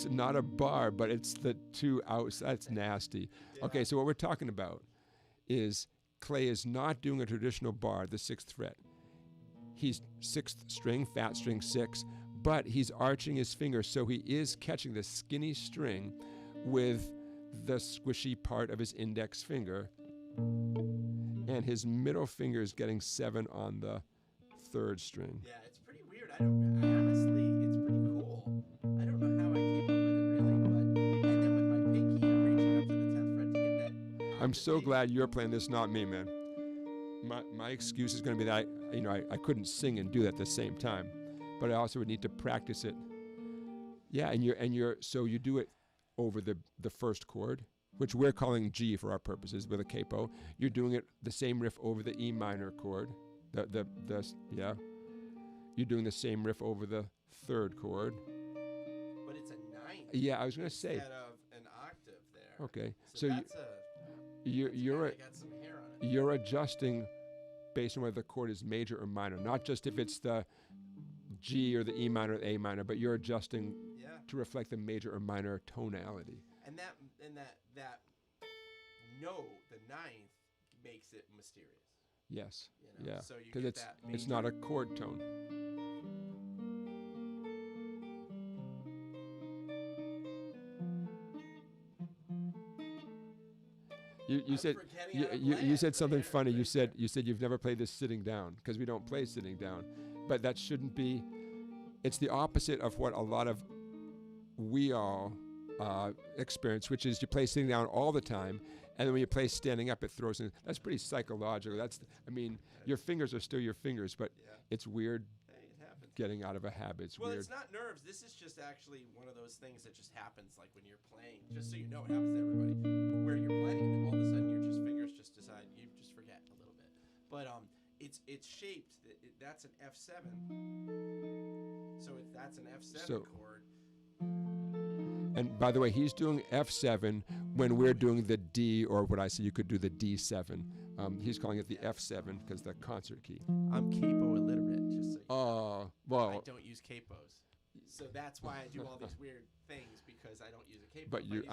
not a bar, but it's the 2 outs. That's nasty. Yeah. Okay, so what we're talking about is Clay is not doing a traditional bar, the 6th fret. He's 6th string, fat string 6, but he's arching his finger, so he is catching the skinny string with the squishy part of his index finger, and his middle finger is getting 7 on the 3rd string. Yeah, it's pretty weird. I honestly, it's pretty cool. I don't know how I came up with it really, but and then with my pinky, I'm reaching up to the 10th fret to get that. I'm so glad you're playing this, not me, man. My excuse is going to be that I couldn't sing and do that at the same time, but I also would need to practice it. Yeah, so you do it over the first chord, which we're calling G for our purposes with a capo. You're doing it the same riff over the E minor chord. Yeah. You're doing the same riff over the 3rd chord. But it's a 9th. Yeah, I was going to say. Instead of an octave there. Okay, So so that's you're got some hair on it. you're adjusting based on whether the chord is major or minor, not just if it's the G or the E minor or the A minor, but you're adjusting Yeah. to reflect the major or minor tonality. And that note, the 9th, makes it mysterious. Yes. You know? Yeah. So you Because get that it's major- not a chord tone. You said you said something funny. You said you've never played this sitting down because we don't play sitting down, but that shouldn't be. It's the opposite of what a lot of we all experience, which is you play sitting down all the time, and then when you play standing up, it throws in. That's pretty psychological. Your fingers are still your fingers, but it's weird. It happens. Getting out of a habit. It's weird. Well, it's not nerves. This is just actually one of those things that just happens, like when you're playing. Just so you know, it happens to everybody. Where you're playing, and all of a sudden your fingers just decide you just forget a little bit. But it's shaped. That's an F7. So if that's an F7 chord. And by the way, he's doing F7 when we're doing the D, or what I say you could do the D7. He's calling it the F7 because the concert key. I'm capo illiterate, just so you know. Well, I don't use capos. So that's why I do all these weird things, because I don't use a capo. But capo would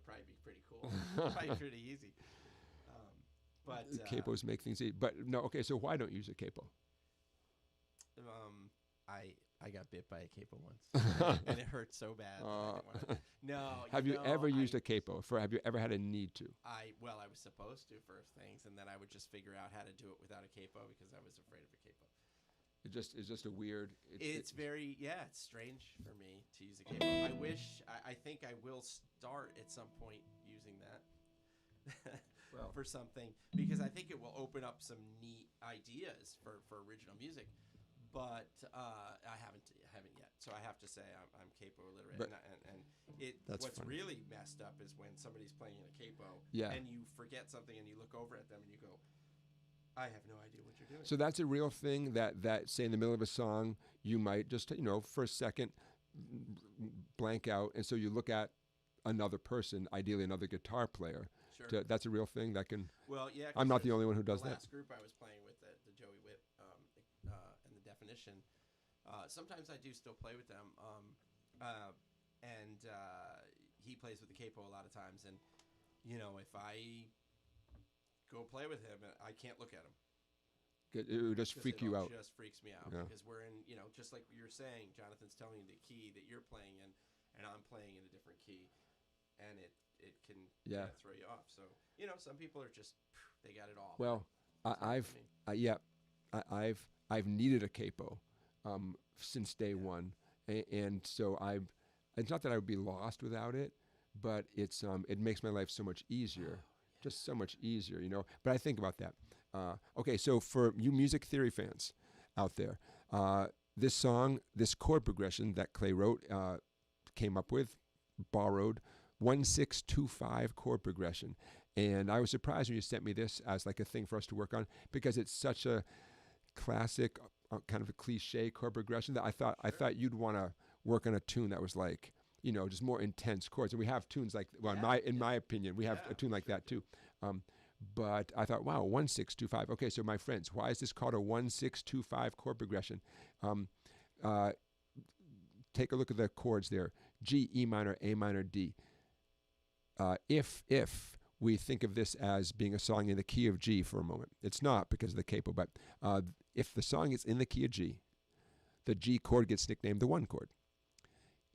probably be pretty cool. Probably pretty easy. But capos make things easy. But no, okay, so why don't you use a capo? I got bit by a capo once, and it hurt so bad. Have you ever used a capo? Have you ever had a need to? I was supposed to for things, and then I would just figure out how to do it without a capo because I was afraid of a capo. It's just a weird. It's strange for me to use a capo. I think I will start at some point using that. For something, because I think it will open up some neat ideas for original music. But I haven't yet, so I have to say I'm capo illiterate. What's funny. Really messed up is when somebody's playing in a capo, and you forget something, and you look over at them, and you go, "I have no idea what you're doing." So that's a real thing. That say in the middle of a song, you might just for a second blank out, and so you look at another person, ideally another guitar player. Sure. That's a real thing that can. Well, yeah. I'm not the only one who does that. The last group I was playing with, the Joey Whip and the Definition. Sometimes I do still play with them, and he plays with the capo a lot of times. And if I go play with him, I can't look at him. It would just freak you out. It just freaks me out because we're in, just like you're saying, Jonathan's telling you the key that you're playing in, and I'm playing in a different key, and it can throw you off. So some people are just they got it all. Well, I've needed a capo since day one, and so it's not that I would be lost without it, but it makes my life so much easier, just so much easier, But I think about that. Okay, so for you music theory fans out there, this song, this chord progression that Clay wrote, came up with, borrowed 1-6-2-5 chord progression, and I was surprised when you sent me this as like a thing for us to work on because it's such a classic, kind of a cliche chord progression that I thought you'd want to work on a tune that was like, just more intense chords. And we have tunes like, in my opinion, we have a tune like that too. But I thought, wow, 1-6-2-5. Okay, so my friends, why is this called a 1-6-2-5 chord progression? Take a look at the chords there: G, E minor, A minor, D. If we think of this as being a song in the key of G for a moment, it's not because of the capo, but if the song is in the key of G, the G chord gets nicknamed the 1 chord.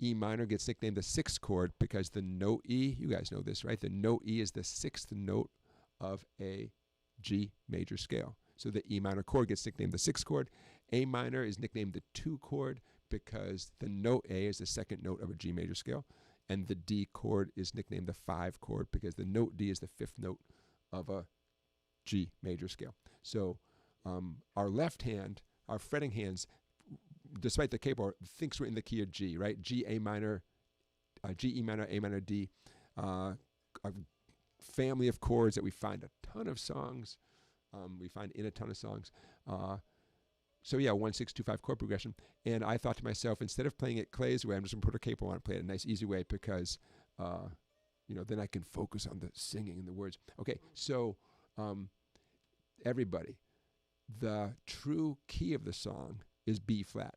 E minor gets nicknamed the 6th chord because the note E, you guys know this, right? The note E is the 6th note of a G major scale. So the E minor chord gets nicknamed the 6th chord. A minor is nicknamed the 2 chord because the note A is the 2nd note of a G major scale. And the D chord is nicknamed the 5 chord because the note D is the 5th note of a G major scale. So our left hand, our fretting hands, despite the capo, thinks we're in the key of G, right? G, A minor, G, E minor, A minor, D. A family of chords that we find a ton of songs. We find in a ton of songs. So 1-6-2-5 chord progression. And I thought to myself, instead of playing it Clay's way, I'm just going to put a capo on and play it a nice, easy way because, then I can focus on the singing and the words. Okay, so everybody, the true key of the song is B flat.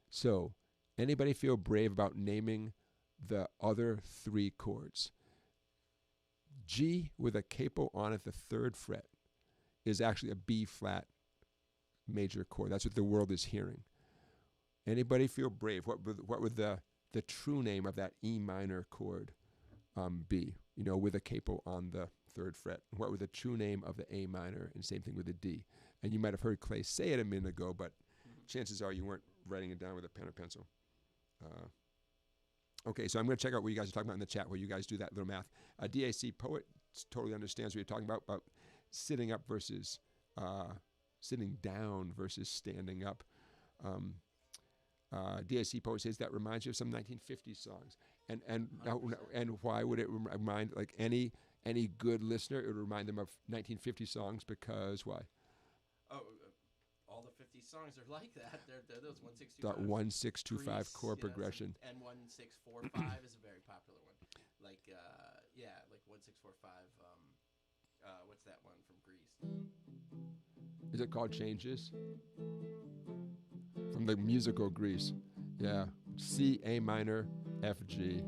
So anybody feel brave about naming the other 3 chords? G with a capo on it, the 3rd fret, is actually a B flat major chord. That's what the world is hearing. Anybody feel brave? What would the true name of that E minor chord be? With a capo on the 3rd fret? What would the true name of the A minor? And same thing with the D. And you might have heard Clay say it a minute ago, but chances are you weren't writing it down with a pen or pencil. Okay, so I'm going to check out what you guys are talking about in the chat where you guys do that little math. DAC Poet totally understands what you're talking about sitting up versus sitting down versus standing up. DAC Poet says that reminds you of some 1950s songs. And why would it remind, like any good listener, it would remind them of 1950 songs because why? Oh, all the 50 songs are like that. They're those 1-6-2-5. That 1-6-2-5 chord progression. And 1-6-4-5 is a very popular one. Like, like 1-6-4-5. What's that one from Greece? Is it called Changes? From the musical Greece. Yeah. C, A minor, F, G.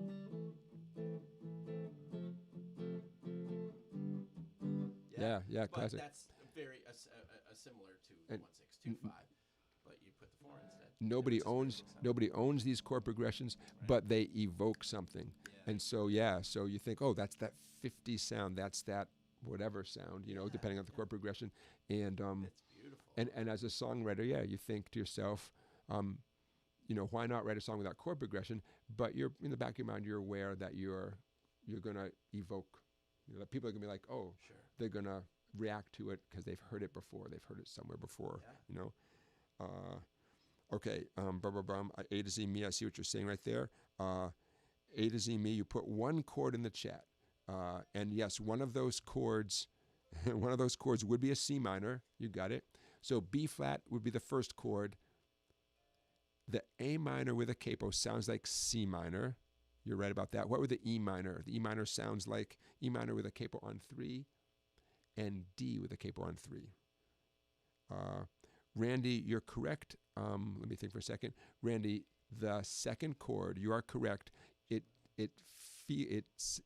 Yeah, classic. But that's very similar to 1-6-2-5, but you put the 4 instead. Nobody owns these chord progressions, but they evoke something. Yeah. And so so you think, oh, that's that 50 sound, that's that whatever sound, depending on the chord progression. And it's beautiful. And as a songwriter, you think to yourself, why not write a song without chord progression? But you're in the back of your mind, you're aware that you're gonna evoke. That people are gonna be like, oh, sure. They're gonna react to it because they've heard it before. They've heard it somewhere before. Yeah. Okay. A to Z me. I see what you're saying right there. A to Z me. You put one chord in the chat, and yes, one of those chords, would be a C minor. You got it. So B flat would be the first chord. The A minor with a capo sounds like C minor. You're right about that. What would the E minor? The E minor sounds like E minor with a capo on 3 and D with a capo on 3. Randy, you're correct. Let me think for a second. Randy, the second chord, you are correct. It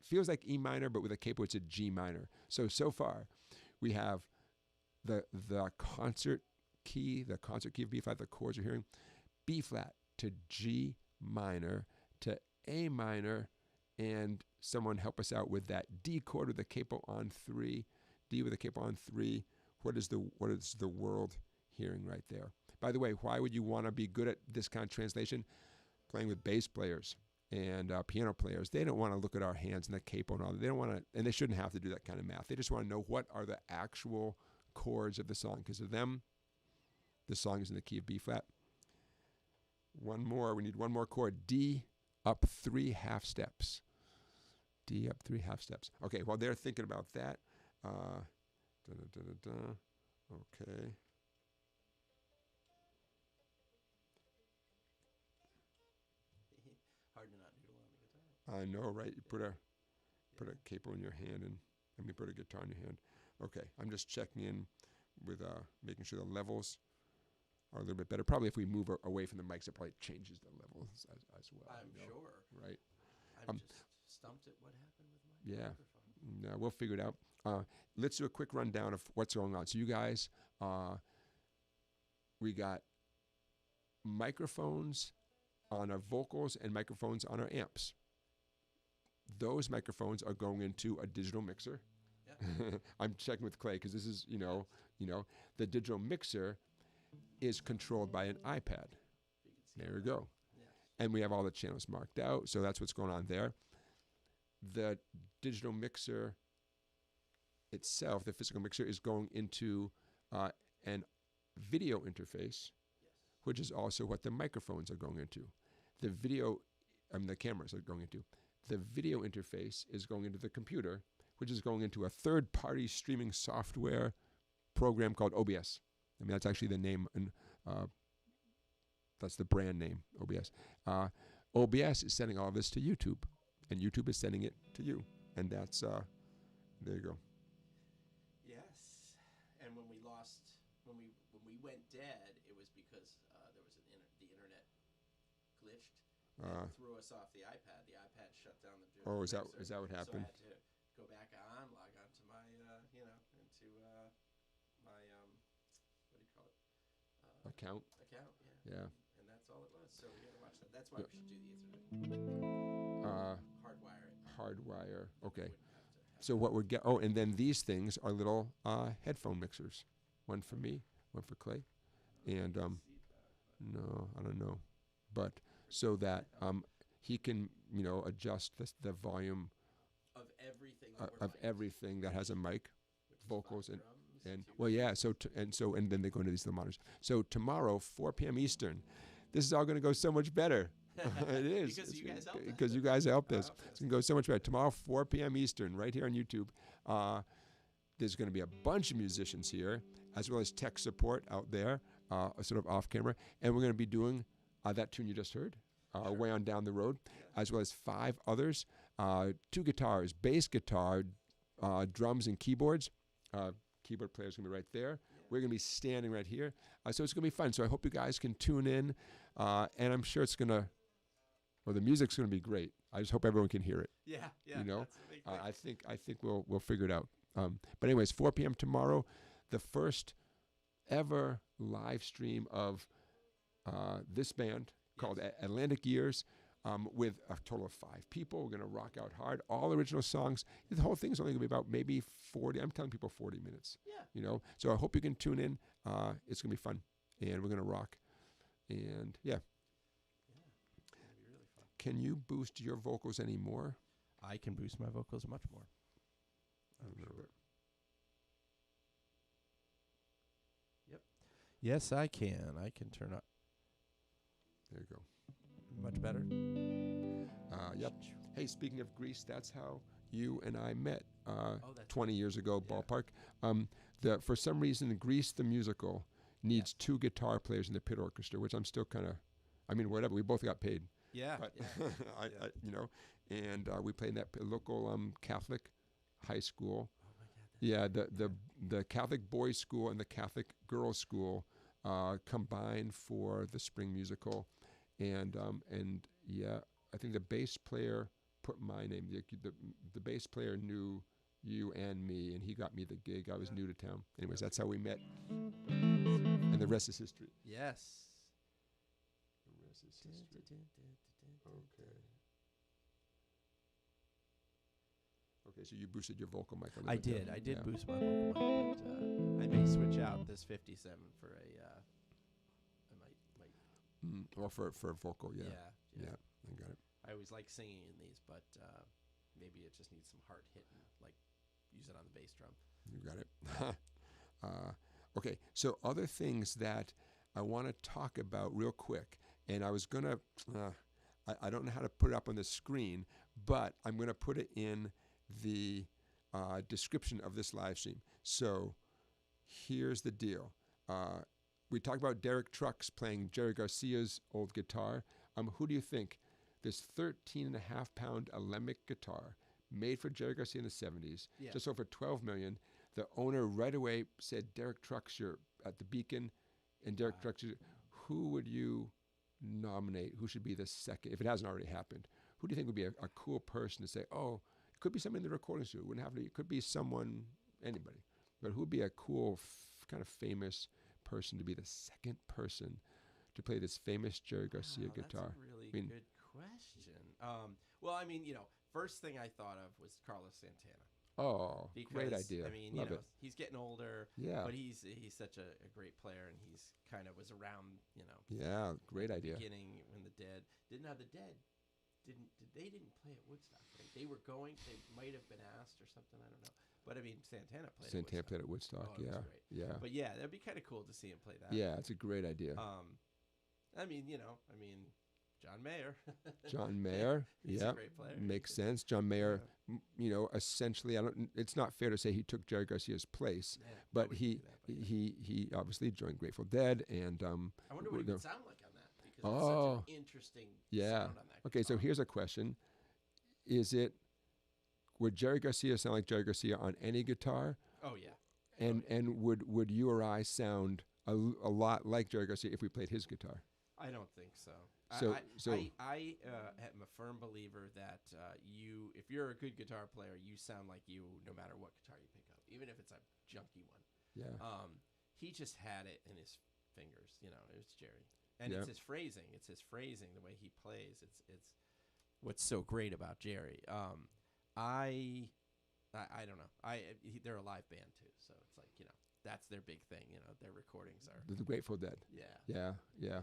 feels like E minor, but with a capo, it's a G minor. So far, we have the concert key of B flat, the chords you're hearing, B flat to G minor to A minor, and someone help us out with that D chord with a capo on 3, D with a capo on 3. What is the world hearing right there? By the way, why would you want to be good at this kind of translation? Playing with bass players and piano players, they don't want to look at our hands and the capo and all that. They don't want to, and they shouldn't have to do that kind of math. They just want to know what are the actual chords of the song. Because of them, the song is in the key of B flat. One more. We need one more chord. D up 3 half steps. D up 3 half steps. Okay, while they're thinking about that, okay. Hard to not noodle on the guitar. I know, right? You put a capo in your hand, and put a guitar in your hand. Okay, I'm just checking in with making sure the levels are a little bit better. Probably if we move away from the mics, it probably changes the levels as well. I'm sure. Right. I'm just stumped at what happened with my microphone. No, we'll figure it out. Let's do a quick rundown of what's going on. So you guys, we got microphones on our vocals and microphones on our amps. Those microphones are going into a digital mixer. Yeah. I'm checking with Clay because this is, the digital mixer is controlled by an iPad. There we go. Yes. And we have all the channels marked out, so that's what's going on there. The digital mixer itself, the physical mixer, is going into an video interface, yes, which is also what the microphones are going into. The cameras are going into. The video interface is going into the computer, which is going into a third-party streaming software program called OBS. That's actually the name, and that's the brand name, OBS. OBS is sending all of this to YouTube, and YouTube is sending it to you. And that's, there you go. Yes. And when we went dead, it was because there was the internet glitched and threw us off the iPad. The iPad shut down the digital mixer. Is that what happened? So I had to go back on, log on to my, into my, what do you call it? Account, yeah. And that's all it was. So we got to watch that. That's why we should do the Ethernet. Hardwire it. Hardwire. Okay. So what we're get? Oh, and then these things are little headphone mixers. One for me, one for Clay, and no, I don't know, but so that he can adjust the volume of everything. Of everything that has a mic, vocals and drums, well, yeah. And then they go into these little monitors. So tomorrow, 4 p.m. Eastern, this is all going to go so much better. It is because you guys helped us. because you guys helped us. It's going to go so much better tomorrow, 4 p.m. Eastern, right here on YouTube. There's going to be a bunch of musicians here, as well as tech support out there, sort of off camera, and we're going to be doing that tune you just heard, way on down the road, as well as 5 others, 2 guitars, bass guitar, drums and keyboards. Keyboard player's going to be right there. We're going to be standing right here. So it's going to be fun. So I hope you guys can tune in, and I'm sure it's going to, the music's going to be great. I just hope everyone can hear it. Yeah. You know, that's the big thing. I think we'll figure it out. But anyways, 4 p.m. tomorrow, the first ever live stream of this band called Atlantic Years, with a total of 5 people. We're going to rock out hard, all original songs. The whole thing's only going to be about maybe 40. I'm telling people 40 minutes. Yeah. You know, so I hope you can tune in. It's going to be fun, and we're going to rock. And yeah. It's gonna be really fun. Can you boost your vocals anymore? I can boost my vocals much more. I'm sure. Yep. Yes, I can. I can turn up. There you go. Much better. Yep. Hey, speaking of Greece, that's how you and I met 20 right. years ago, Yeah. ballpark. For some reason, Grease the musical needs 2 guitar players in the pit orchestra, which I'm still kind of, whatever. We both got paid. Yeah. But and we played in that local Catholic high school. Oh my God. The Catholic boys' school and the Catholic girls' school combined for the spring musical, and I think the bass player put my name. The bass player knew you and me, and he got me the gig. I was new to town. Anyways, that's how we met, and the rest is history. Yes. The rest is history. Okay. Okay, so you boosted your vocal mic a little bit. I did boost my vocal mic, but I may switch out this 57 for a. I might. Or for a vocal, yeah. Yeah. I got it. I always like singing in these, but maybe it just needs some hard hitting, like use it on the bass drum. You got it. Okay, so other things that I want to talk about real quick, and I was going to, I don't know how to put it up on the screen, but I'm going to put it in the description of this live stream. So here's the deal. We talked about Derek Trucks playing Jerry Garcia's old guitar. Who do you think? This 13.5-pound Alemic guitar made for Jerry Garcia in the 70s, just over $12 million. The owner right away said, Derek Trucks, you're at the Beacon, and Derek Trucks, who would you nominate? Who should be the second, if it hasn't already happened? Who do you think would be a cool person to say, oh, it could be someone in the recording studio. It wouldn't have to. It could be someone, anybody. But who would be a cool, kind of famous person to be the second person to play this famous Jerry Garcia guitar? That's a really good question. First thing I thought of was Carlos Santana. Oh, because, great idea. Love it. He's getting older. Yeah. But he's such a great player, and he's kind of was around, Yeah, great idea. Beginning when the Dead didn't play at Woodstock. Right? They were going. They might have been asked or something. I don't know. But Santana played at Woodstock. Oh, yeah, yeah. But yeah, that'd be kind of cool to see him play that. Yeah, it's a great idea. John Mayer. John Mayer, he's a great player. Makes sense. John Mayer, essentially, it's not fair to say he took Jerry Garcia's place, but he obviously joined Grateful Dead, and I wonder what he would sound like on that, because it's such an interesting sound on that. Okay, so here's a question: would Jerry Garcia sound like Jerry Garcia on any guitar? Oh yeah. And would you or I sound a lot like Jerry Garcia if we played his guitar? I don't think so. I am a firm believer that if you're a good guitar player, you sound like you no matter what guitar you pick up, even if it's a junky one. Yeah. He just had it in his fingers. It was Jerry, and it's his phrasing. It's his phrasing, the way he plays. It's what's so great about Jerry. I don't know. They're a live band too, so it's like, you know, that's their big thing. You know, their recordings are. The Grateful Dead. Yeah. Yeah.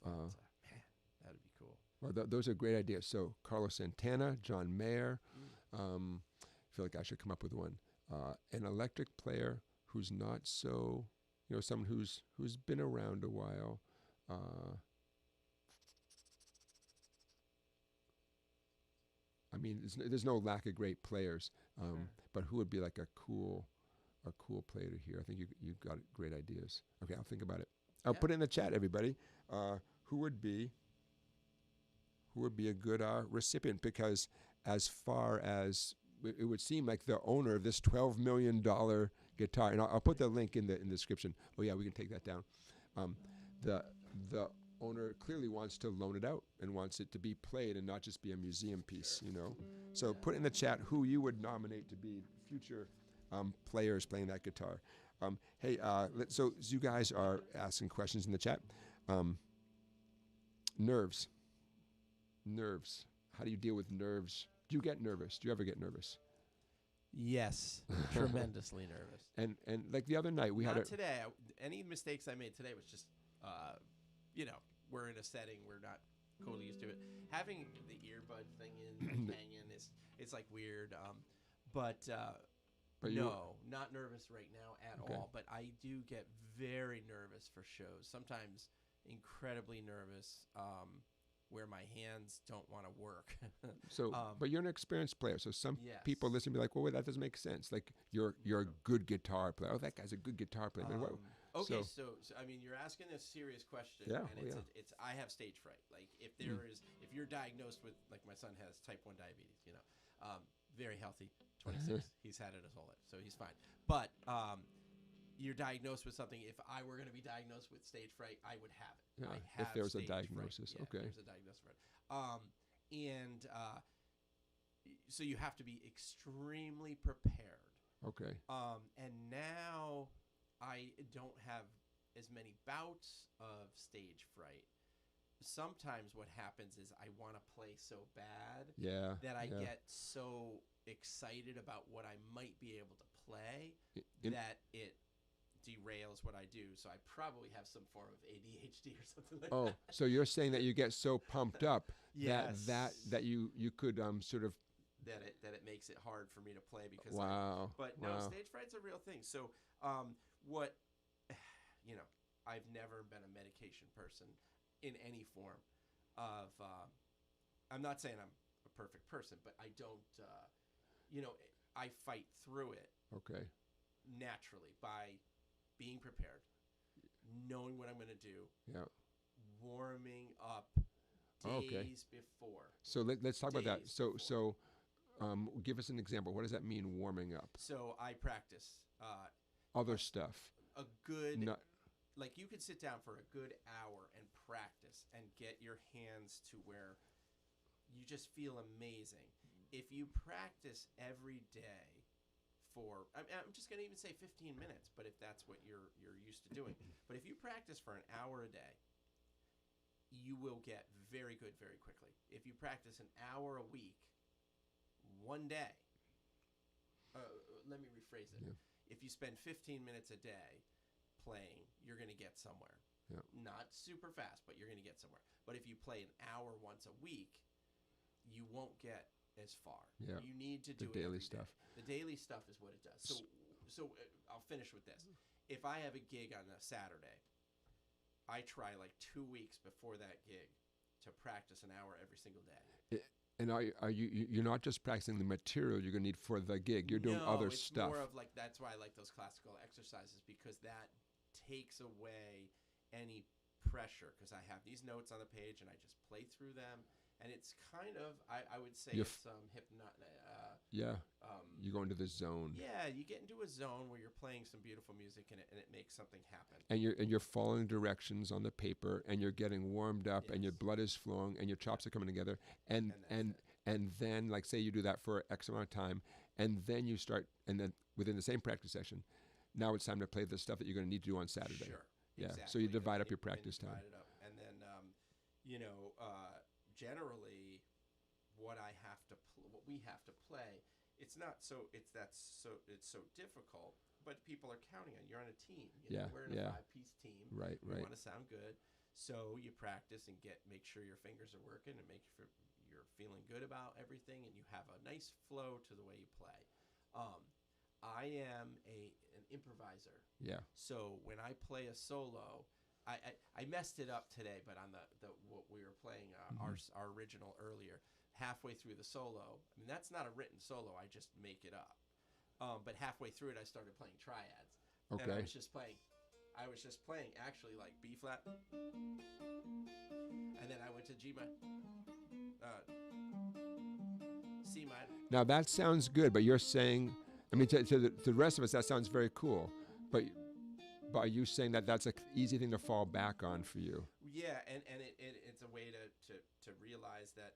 But, man, that'd be cool. Well, those are great ideas. So Carlos Santana, John Mayer. I feel like I should come up with one. An electric player who's not so, you know, someone who's been around a while. I mean, there's no lack of great players, Sure. but who would be like a cool player to hear? I think you got great ideas. Okay, I'll think about it. I'll Yeah. put it in the chat, everybody. Who would be a good recipient? Because as far as it would seem like the owner of this $12 million guitar, and I'll put the link in the description. Oh yeah, we can take that down. The owner clearly wants to loan it out and wants it to be played and not just be a museum piece, you know. So put in the chat who you would nominate to be future players playing that guitar. Hey, so you guys are asking questions in the chat. Nerves. How do you deal with nerves? Do you get nervous? Do you ever get nervous? Yes, tremendously nervous. And like the other night we Not had today. Any mistakes I made today was just, you know, we're in a setting we're not totally used to it. Having the earbud thing in hanging it's like weird. But no, not nervous right now at all. But I do get very nervous for shows. Sometimes incredibly nervous. Where my hands don't want to work. So, but you're an experienced player. So some Yes. people listen and be like, well, wait, that doesn't make sense. Like you're a good guitar player. Oh, that guy's a good guitar player. Okay, so I mean, you're asking a serious question, Yeah, and it's I have stage fright. Like if you're diagnosed with, like my son has type 1 diabetes, you know, very healthy, 26, he's had it his whole life, so he's fine. But you're diagnosed with something. If I were going to be diagnosed with stage fright, I would have it. Yeah, I have if there was a stage fright. diagnosis, Yeah, okay. if there's a diagnosis for it. So you have to be extremely prepared. Okay. And now I don't have as many bouts of stage fright. Sometimes what happens is I want to play so bad that I get so excited about what I might be able to play that it derails what I do. So I probably have some form of ADHD or something like that. Oh, so you're saying that you get so pumped up Yes. that you could sort of that it makes it hard for me to play because wow. No, stage fright's a real thing. So what you know, I've never been a medication person in any form of I'm not saying I'm a perfect person, but I don't you know, I fight through it Okay. naturally by being prepared, knowing what I'm going to do, Yeah. warming up days before. So let's talk about that. Days So give us an example. What does that mean, warming up? So I practice Other stuff. a good Not, like you could sit down for a good hour and practice and get your hands to where you just feel amazing. If you practice every day for, I'm just going to even say 15 minutes, but if that's what you're used to doing. But if you practice for an hour a day, you will get very good very quickly. If you practice an hour a week, one day, let me rephrase it. Yeah. If you spend 15 minutes a day playing, you're going to get somewhere. Yeah. Not super fast, but you're going to get somewhere. But if you play an hour once a week, you won't get as far. Yeah. You need to do the daily every stuff. day. The daily stuff is what it does. So I'll finish with this. If I have a gig on a Saturday, I try like 2 weeks before that gig to practice an hour every single day. And are you're not just practicing the material you're going to need for the gig. You're doing other stuff. More of like, that's why I like those classical exercises, because that takes away any pressure, because I have these notes on the page and I just play through them. And it's kind of, I would say it's you go into the zone. Yeah, you get into a zone where you're playing some beautiful music and it makes something happen. And you're following directions on the paper, and you're getting warmed up, and your blood is flowing, and your chops are coming together, and then, like, say you do that for X amount of time, and then you start, and then within the same practice session, now it's time to play the stuff that you're going to need to do on Saturday. Sure. Yeah. Exactly. So you divide up your practice time. Divide it up. And then, generally, what we have to play it's not so it's so difficult, but people are counting on you. You're on a team. Yeah, We're in a yeah. 5-piece team. Right, We right. want to sound good, so you practice and make sure your fingers are working and you're feeling good about everything, and you have a nice flow to the way you play. I am an improviser. Yeah. So when I play a solo, I messed it up today, but on the what we were playing our original earlier, halfway through the solo, I mean that's not a written solo. I just make it up. But halfway through it, I started playing triads, and Okay. I was just playing actually like B flat, and then I went to G minor, C minor. Now that sounds good, but you're saying, I mean, to the rest of us, that sounds very cool. But are you saying that that's an easy thing to fall back on for you? Yeah, and it's a way to realize that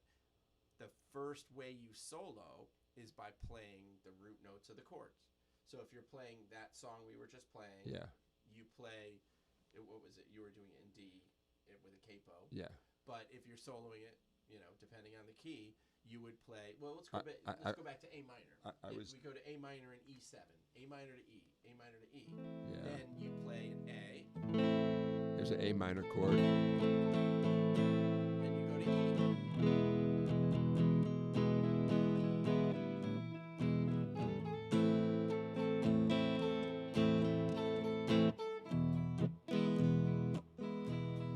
the first way you solo is by playing the root notes of the chords. So if you're playing that song we were just playing, Yeah. you play, what was it? You were doing it in D with a capo. Yeah. But if you're soloing it, depending on the key, you would play. Well, let's go back to A minor. We go to A minor and E7, A minor to E, A minor to E. Yeah. Then you play an A. There's an A minor chord. Then you go to E.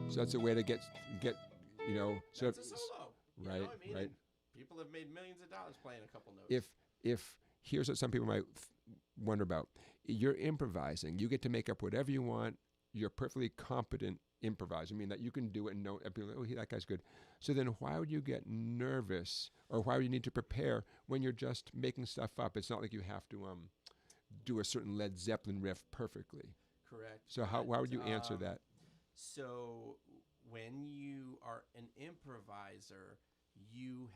So that's a way to get So That's a solo. Right, right. People have made millions of dollars playing a couple notes. If here's what some people might wonder about: you're improvising. You get to make up whatever you want. You're perfectly competent improviser. I mean that you can do it and know. And people, that guy's good. So then, why would you get nervous, or why would you need to prepare when you're just making stuff up? It's not like you have to do a certain Led Zeppelin riff perfectly. Correct. So why would you answer that? So when you are an improviser, you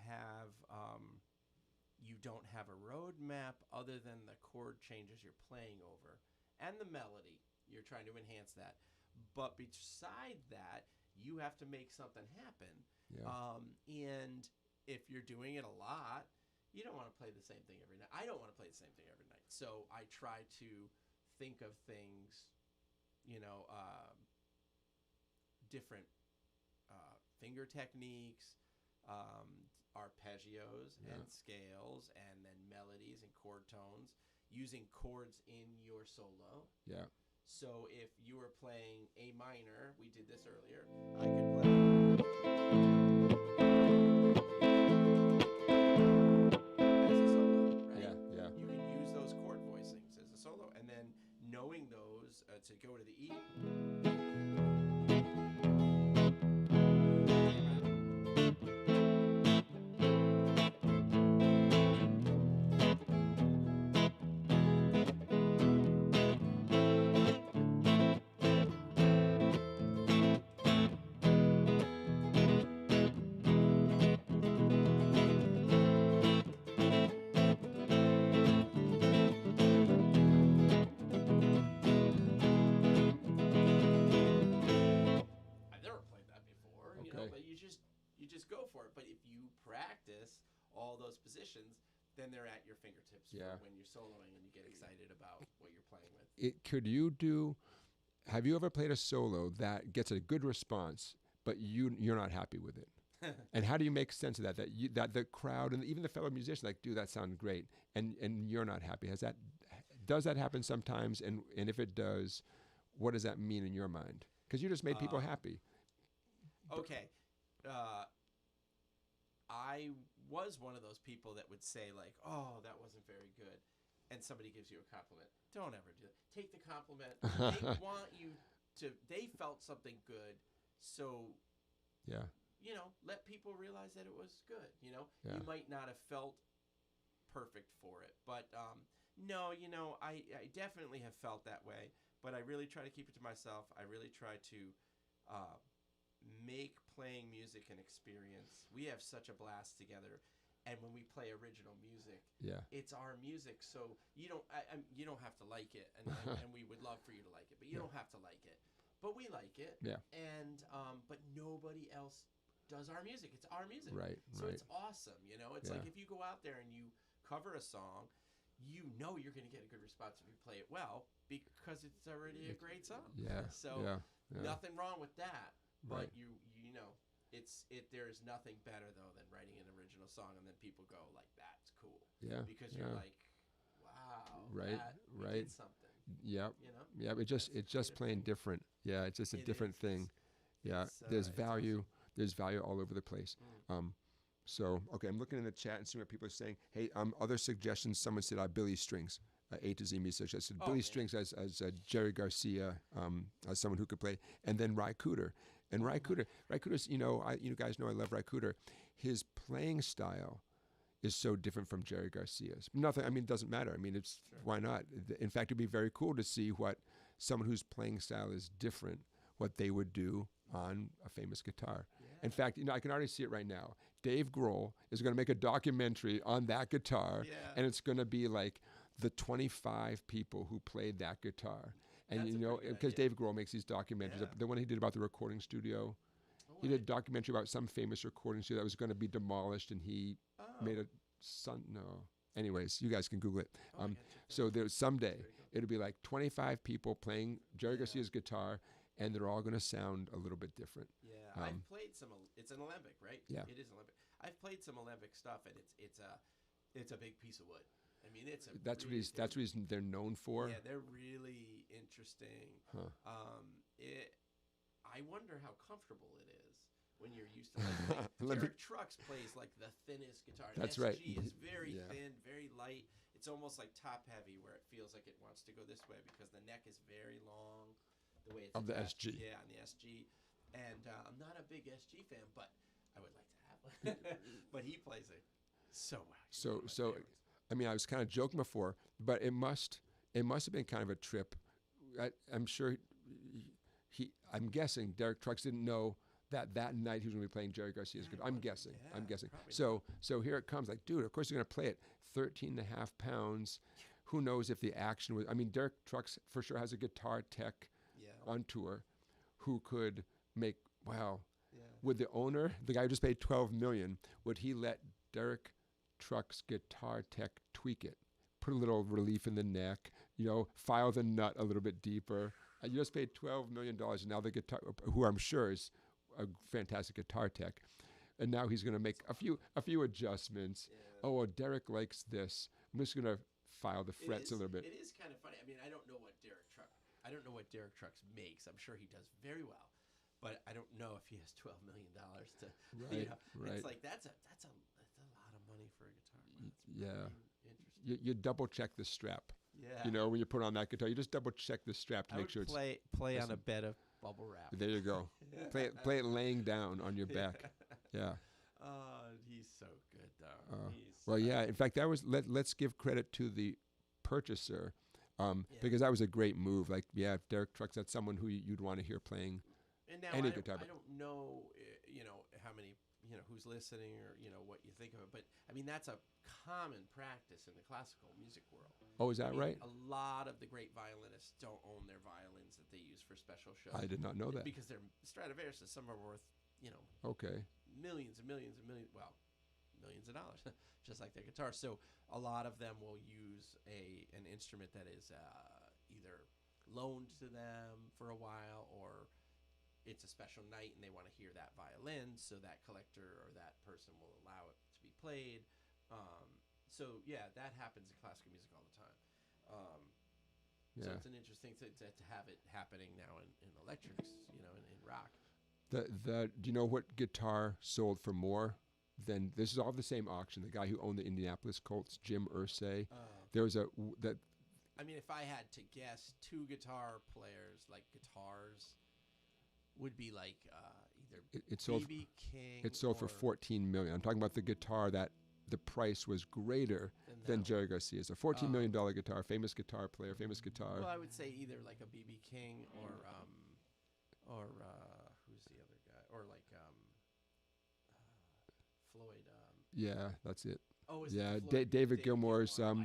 don't have a roadmap other than the chord changes you're playing over and the melody. You're trying to enhance that. But beside that, you have to make something happen. Yeah. And if you're doing it a lot, you don't want to play the same thing every night. I don't want to play the same thing every night. So I try to think of things, different finger techniques, arpeggios and scales, and then melodies and chord tones, using chords in your solo. Yeah. So if you were playing A minor, we did this earlier, I could play as a solo, right? Yeah, yeah. You can use those chord voicings as a solo, and then knowing those to go to the E. Go for it. But if you practice all those positions, then they're at your fingertips for when you're soloing and you get excited about what you're playing with. Have you ever played a solo that gets a good response, but you're not happy with it? And how do you make sense of that? That the crowd and even the fellow musicians like, dude, that sounded great, and you're not happy. Does that happen sometimes? And if it does, what does that mean in your mind? Because you just made people happy. Okay. I was one of those people that would say like, "Oh, that wasn't very good," and somebody gives you a compliment. Don't ever do that. Take the compliment. They want you to. They felt something good, so let people realize that it was good. You might not have felt perfect for it, but no, I definitely have felt that way. But I really try to keep it to myself. I really try to make playing music an experience. We have such a blast together, and when we play original music, it's our music. So you don't have to like it, and we would love for you to like it, but you don't have to like it. But we like it, and but nobody else does our music. It's our music, right? So it's awesome. It's like if you go out there and you cover a song, you know you're going to get a good response if you play it well because it's already a great song. Yeah. So nothing wrong with that. But Right. you know, there is nothing better though than writing an original song and then people go like, that's cool. Yeah. Because you're like, wow, Right. we Right. did something. Yep. You know? Yeah. It's just plain different. Yeah. It's just a different thing. There's value. Awesome. There's value all over the place. So, okay, I'm looking in the chat and seeing what people are saying. Hey, other suggestions. Someone said Billy Strings, A to Z music. I said Billy Strings as Jerry Garcia, as someone who could play, and then Ry Cooder. And Ry Cooder's, you guys know I love Ry Cooder. His playing style is so different from Jerry Garcia's. Nothing. I mean, it doesn't matter. I mean, it's why not? In fact, it'd be very cool to see what someone whose playing style is different, what they would do on a famous guitar. In fact, I can already see it right now. Dave Grohl is going to make a documentary on that guitar, and it's going to be like the 25 people who played that guitar. And because Dave Grohl makes these documentaries, the one he did about the recording studio, he did a documentary about some famous recording studio that was going to be demolished, and he made a Anyways, you guys can Google it. So there's someday it'll be like 25 people playing Jerry Garcia's guitar, and they're all going to sound a little bit different. Yeah, I've played some. It's an alembic, right? Yeah, it is alembic. I've played some alembic stuff, and it's a big piece of wood. I mean, that's what they're known for. Yeah, they're really interesting. Huh. I wonder how comfortable it is when you're used to Derek Trucks plays like the thinnest guitar. That's SG right. is very thin, very light. It's almost like top heavy, where it feels like it wants to go this way because the neck is very long. The way it's of the SG. Yeah, on the SG. And I'm not a big SG fan, but I would like to have one. But he plays it so well. So I mean, I was kind of joking before, but it must have been kind of a trip. I'm sure I'm guessing Derek Trucks didn't know that night he was going to be playing Jerry Garcia's guitar. I'm guessing. So here it comes. Like, dude, of course you're going to play it 13.5 pounds. Who knows if the action was? I mean, Derek Trucks for sure has a guitar tech on tour who could make, would the owner, the guy who just paid $12 million, would he let Derek Trucks guitar tech tweak it, put a little relief in the neck, file the nut a little bit deeper? You just paid $12 million, and now the guitar, who I'm sure is a fantastic guitar tech, and now he's going to make a few adjustments. Oh, well, Derek likes this. I'm just going to file the frets a little bit. It is kind of funny. I mean, I don't know what Derek Trucks makes. I'm sure he does very well, but I don't know if he has $12 million to. Right. It's like that's a lot of money for a guitar. Interesting. You double check the strap. Yeah. When you put on that guitar, you just double check the strap to make sure it's play on a bed of bubble wrap. There you go. Play it laying down on your back. Yeah. He's so good though. In fact, that was let's give credit to the purchaser, because that was a great move. Like, Derek Trucks, that's someone who you'd want to hear playing any guitar. I don't know, how many, who's listening or, what you think of it. But, I mean, that's a common practice in the classical music world. Oh, is that right? A lot of the great violinists don't own their violins that they use for special shows. I did not know that. Because they're Stradivariuses. Some are worth, millions and millions and millions, millions of dollars, just like their guitars. So a lot of them will use an instrument that is either loaned to them for a while, or it's a special night and they want to hear that violin, so that collector or that person will allow it to be played. So that happens in classical music all the time. So it's an interesting thing to have it happening now in electrics, in rock. Do you know what guitar sold for more than, this is all the same auction, the guy who owned the Indianapolis Colts, Jim Irsay. There was I mean, if I had to guess, two guitar players, like guitars, would be like either BB King. It sold for $14 million. I'm talking about the guitar that the price was greater than Jerry Garcia's. A $14 million guitar, famous guitar player, famous guitar. Well, I would say either like a BB King or who's the other guy? Or like Floyd. Yeah, that's it. Oh, is it David Gilmour's. So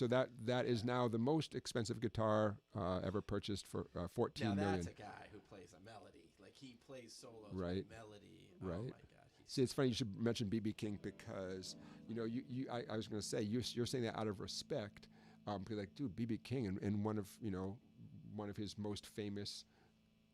that is now the most expensive guitar ever purchased for $14 million. Now that's a guy who plays a melody. Like, he plays solos with melody. Right. Oh my God, See, it's funny you should mention B.B. King because, you know, I was going to say, you're saying that out of respect, because like, dude, B.B. King and one of his most famous,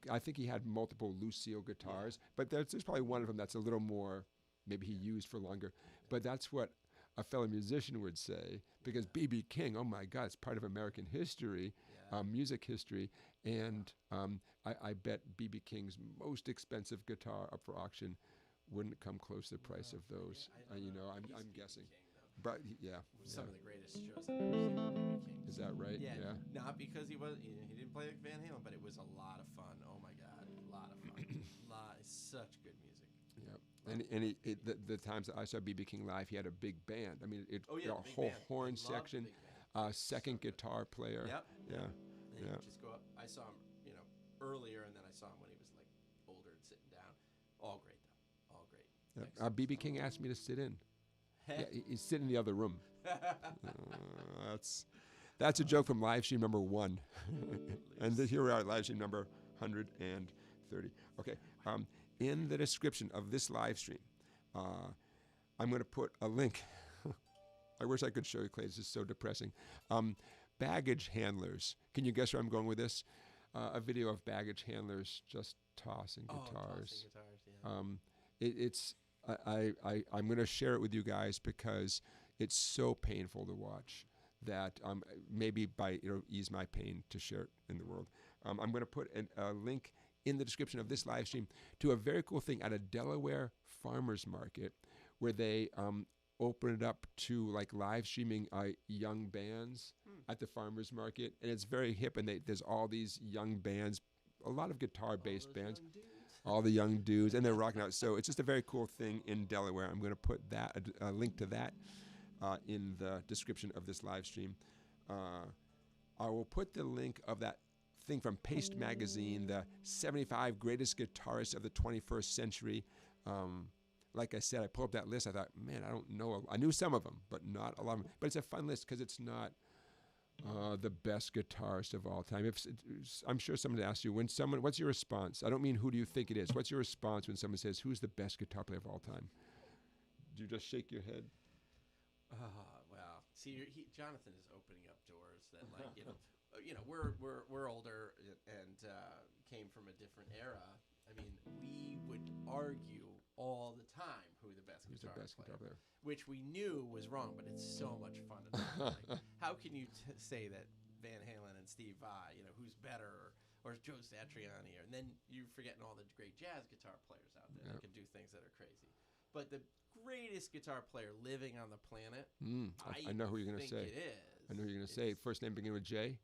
I think he had multiple Lucille guitars, but there's probably one of them that's a little more, maybe he used for longer, but that's what a fellow musician would say, because B.B. King, oh my God, it's part of American history, music history, and I bet B.B. King's most expensive guitar up for auction wouldn't come close to the price of those. You know, I'm guessing. King, but some of the greatest shows I've ever seen with B.B. King. Is that right? Yeah. Not because he didn't play like Van Halen, but it was a lot of fun. Oh my God, a lot of fun. Such good music. Yeah. The times that I saw B.B. King live, he had a big band. I mean, a whole band. horn section, second guitar player. Yep. Yeah. And you just go up. I saw him, earlier, and then I saw him when he was like older and sitting down. All great though. All great. Yep. B.B. King asked me to sit in. Yeah, he's sitting in the other room. That's a joke from Livestream number 1. And here we are at Livestream number 130. Okay. In the description of this live stream, I'm going to put a link. I wish I could show you, Clay. This is so depressing. Baggage handlers. Can you guess where I'm going with this? A video of baggage handlers just tossing guitars. I'm going to share it with you guys because it's so painful to watch that maybe it'll ease my pain to share it in the world. I'm going to put a link in the description of this live stream to a very cool thing at a Delaware farmers market where they open it up to like live streaming young bands at the farmers market, and it's very hip, and there's all these young bands, a lot of guitar-based bands, all the young dudes, and they're rocking out. So it's just a very cool thing in Delaware. I'm going to put a link to that in the description of this live stream. I will put the link of that thing from Paste Magazine, the 75 greatest guitarists of the 21st century. Like I said, I pulled up that list. I thought, man, I don't know. I knew some of them, but not a lot of them. But it's a fun list because it's not the best guitarist of all time. I'm sure someone asked you, what's your response? I don't mean who do you think it is. What's your response when someone says, who's the best guitar player of all time? Do you just shake your head? Well, see, Jonathan is opening up doors that, like, we're older and came from a different era. I mean, we would argue all the time who the best guitar player, which we knew was wrong, but it's so much fun. Like, how can you say that Van Halen and Steve Vai, who's better, or Joe Satriani, and then you're forgetting all the great jazz guitar players out there that can do things that are crazy. But the greatest guitar player living on the planet, I know who you're going to say. It is. I know who you're going to say. First name begin with J?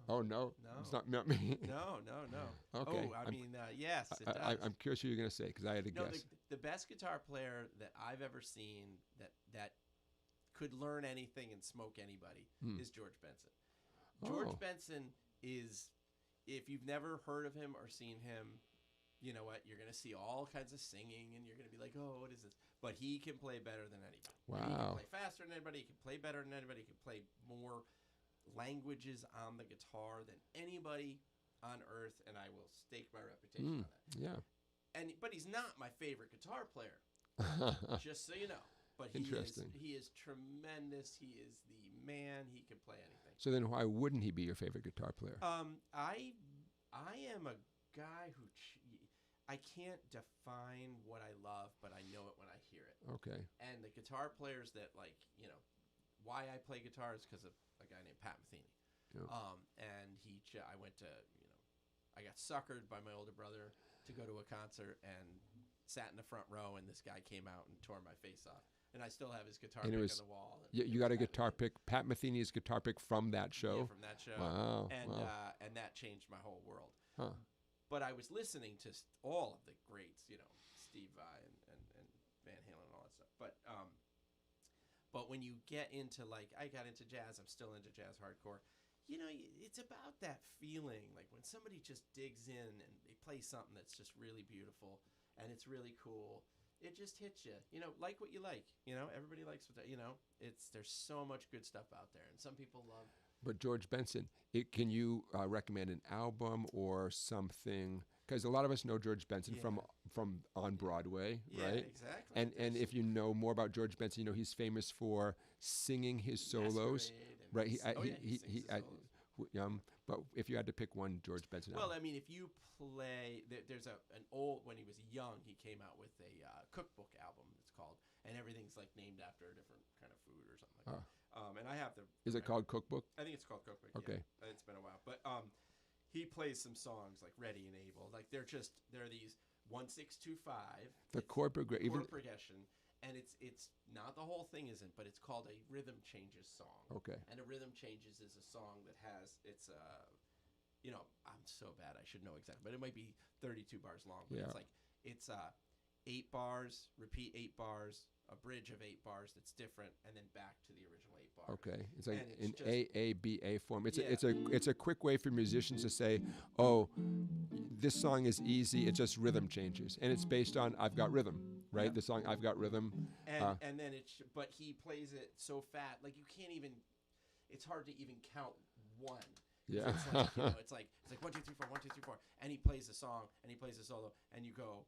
No. Oh, no? It's not me? No. Okay. Oh, yes, it does. I'm curious who you're going to say because I had to guess. The best guitar player that I've ever seen that could learn anything and smoke anybody is George Benson. George Benson is, if you've never heard of him or seen him, you know what? You're going to see all kinds of singing, and you're going to be like, oh, what is this? But he can play better than anybody. Wow. He can play faster than anybody. He can play better than anybody. He can play more languages on the guitar than anybody on earth, and I will stake my reputation on that. Yeah. But he's not my favorite guitar player, just so you know. But he is tremendous. He is the man. He can play anything. So then why wouldn't he be your favorite guitar player? I am a guy who I can't define what I love, but I know it when I hear it. Okay. And the guitar players that, like, why I play guitar is because of a guy named Pat Metheny. Yep. And I went to, I got suckered by my older brother to go to a concert and sat in the front row, and this guy came out and tore my face off. And I still have his guitar pick on the wall. You got a guitar pick, Pat Metheny's guitar pick from that show? Yeah, from that show. Wow. And that changed my whole world. Huh. But I was listening to all of the greats, Steve Vai and Van Halen and all that stuff. But when you get into, like, I got into jazz, I'm still into jazz hardcore. It's about that feeling, like when somebody just digs in and they play something that's just really beautiful and it's really cool. It just hits you. Like what you like. Everybody likes what there's so much good stuff out there, and some people love. But George Benson, can you recommend an album or something because a lot of us know George Benson Yeah. from on Broadway, Yeah, right? exactly. And There's if you know more about George Benson, you know he's famous for singing his solos, Masquerade and right? he sings his solos. But if you had to pick one George Benson Well, album, I mean, if you play, there's an old, when he was young, he came out with a cookbook album, it's called, and everything's like named after a different kind of food or something like that. And I have the. is it called Cookbook? I think it's called Cookbook. Okay. Yeah. It's been a while, but he plays some songs like Ready and Able, like they're these 1-6-2-5. The chord progression. Chord progression, and it's not the whole thing isn't, but it's called a rhythm changes song. Okay. And a rhythm changes is a song that has I'm so bad I should know exactly, but it might be 32 bars long. But Yeah. it's 8 bars, repeat 8 bars, a bridge of 8 bars that's different, and then back to the original 8 bars. Okay, it's like And it's in just- AABA form. It's Yeah. it's a quick way for musicians to say, oh, this song is easy. It just rhythm changes, and it's based on I've got rhythm, right? Yeah. The song I've got rhythm. And then but he plays it so fast, like you can't even. It's hard to even count one. Yeah. It's like, it's like 1 2 3 4 1 2 3 4, and he plays a song and he plays a solo, and you go,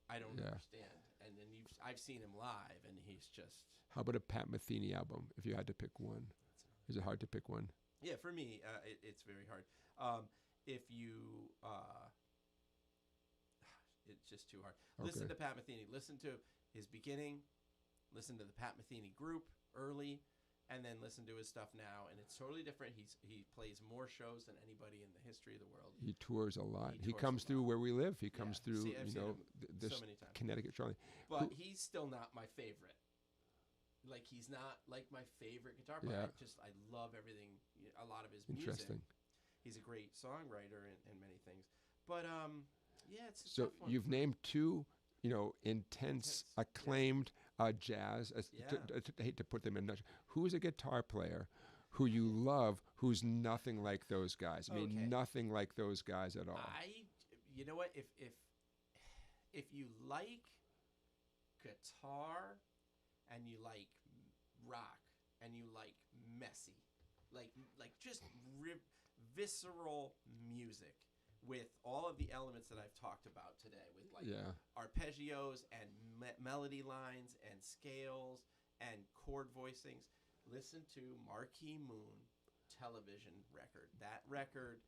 I don't Yeah. understand. And then I've seen him live, and he's just. How about a Pat Metheny album? If you had to pick one, is it hard to pick one? Yeah, for me, it's very hard. If you, it's just too hard. Listen Okay. to Pat Metheny. Listen to his beginning. Listen to the Pat Metheny group early, and then listen to his stuff now. And it's totally different. He plays more shows than anybody in the history of the world. He tours a lot. He tours comes a through lot. where we live. He comes Yeah. through, See, I've seen him this so many times. Connecticut, Charlie. But he's still not my favorite. Like, he's not like my favorite guitar player. Yeah. I love everything, a lot of his music. Interesting. He's a great songwriter and many things. But yeah, it's a So tough one you've for- named two, intense, yeah. acclaimed jazz. Yeah. I hate to put them in. Who's a guitar player who you love? Who's nothing like those guys? I mean, Okay. nothing like those guys at all. You know what? If you like guitar and you like rock and you like messy, like just visceral music with all of the elements that I've talked about today, with like Yeah. arpeggios and melody lines and scales and chord voicings, listen to Marquee Moon Television record. That record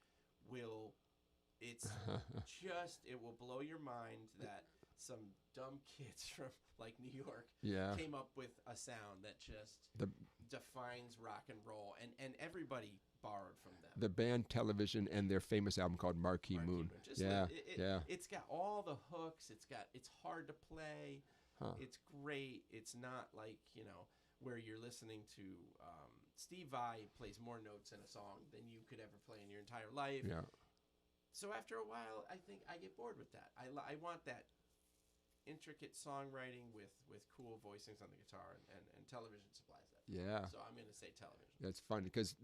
will, it will blow your mind that some dumb kids from like New York Yeah. came up with a sound that just defines rock and roll, and everybody borrowed from them. The band Television and their famous album called Marquee Moon. Just Yeah. yeah. It's got all the hooks. It's hard to play. Huh. It's great. It's not like, where you're listening to Steve Vai plays more notes in a song than you could ever play in your entire life. Yeah. So after a while, I think I get bored with that. I want that intricate songwriting with cool voicings on the guitar, and Television supplies that. Yeah. So I'm going to say Television. That's funny because,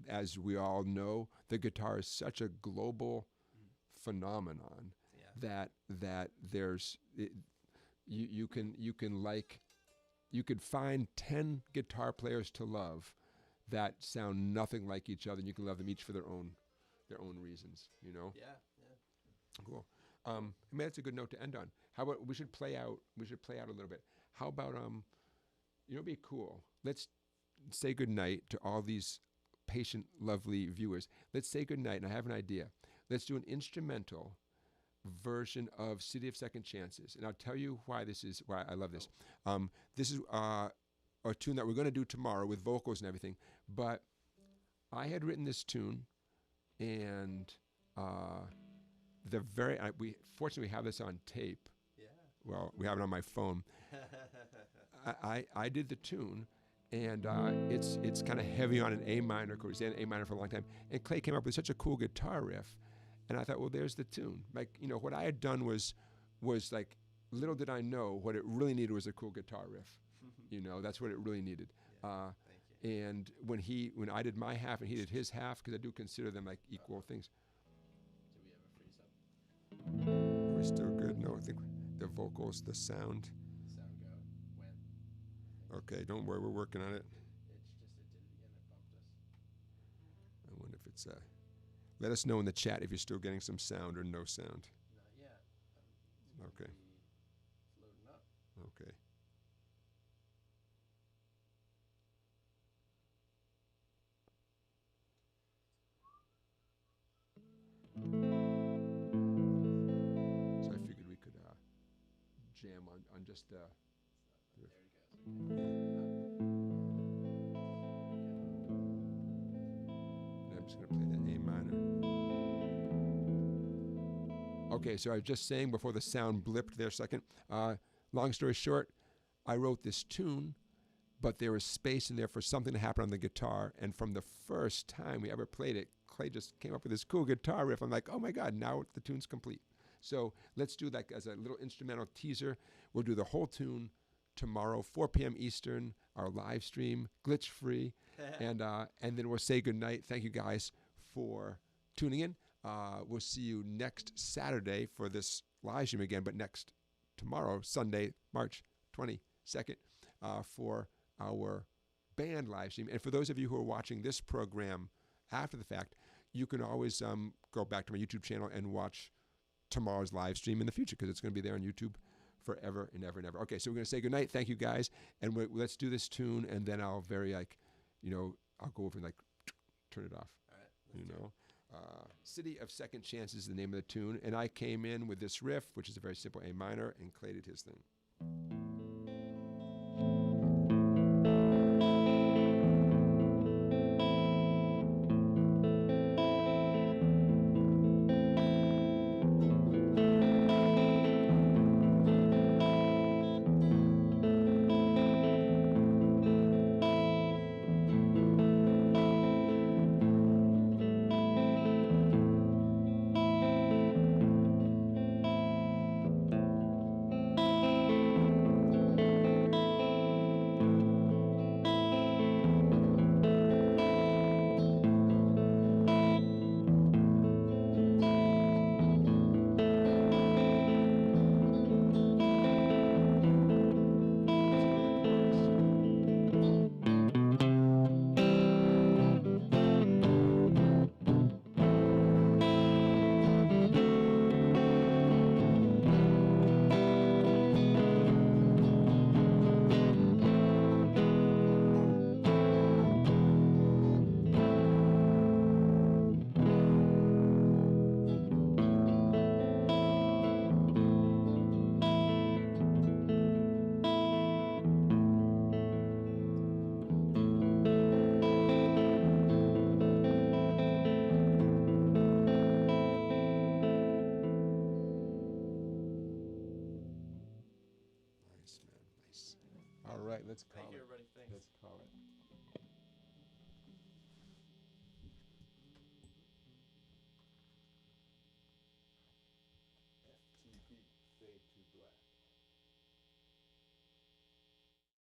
as we all know, the guitar is such a global phenomenon Yeah. that there's you could find 10 guitar players to love that sound nothing like each other, and you can love them each for their own reasons. Yeah. Cool. I mean, that's a good note to end on. How about we should play out a little bit. How about it'd be cool. Let's say goodnight to all these patient, lovely viewers. Let's say goodnight, and I have an idea. Let's do an instrumental version of City of Second Chances, and I'll tell you why I love this. This is a tune that we're going to do tomorrow with vocals and everything, but I had written this tune, and we fortunately have this on tape. Yeah. Well, we have it on my phone. I did the tune, and it's kind of heavy on an A minor chord. He's in A minor for a long time, and Clay came up with such a cool guitar riff, and I thought, well, there's the tune. Like, what I had done was like, little did I know what it really needed was a cool guitar riff. That's what it really needed. Thank you. And when I did my half and he did his half, because I do consider them like equal things. Do we have a freeze up? Are we still good? No, I think the vocals, the sound. Sound go when? Okay, don't worry, we're working on it. It did it again. It bumped us. I wonder if it's Let us know in the chat if you're still getting some sound or no sound. Not yet. Okay. Loading up. Okay. So I figured we could jam on just There it goes. Okay. and I'm just going to play that A minor. Okay, so I was just saying before the sound blipped there a second. Long story short, I wrote this tune, but there was space in there for something to happen on the guitar. And from the first time we ever played it, Clay just came up with this cool guitar riff. I'm like, oh my God, now the tune's complete. So let's do that as a little instrumental teaser. We'll do the whole tune tomorrow, 4 p.m. Eastern, our live stream, glitch free. and then we'll say goodnight. Thank you guys for tuning in. We'll see you next Saturday for this live stream again, but tomorrow, Sunday, March 22nd, for our band live stream. And for those of you who are watching this program after the fact, you can always go back to my YouTube channel and watch tomorrow's live stream in the future, because it's going to be there on YouTube forever and ever and ever. Okay, so we're going to say goodnight. Thank you, guys. And let's do this tune, and then I'll I'll go over and turn it off. All right. City of Second Chance is the name of the tune, and I came in with this riff, which is a very simple A minor, and Clay did his thing. All right, let's call Thank you, it. everybody. Thanks. Let's call it.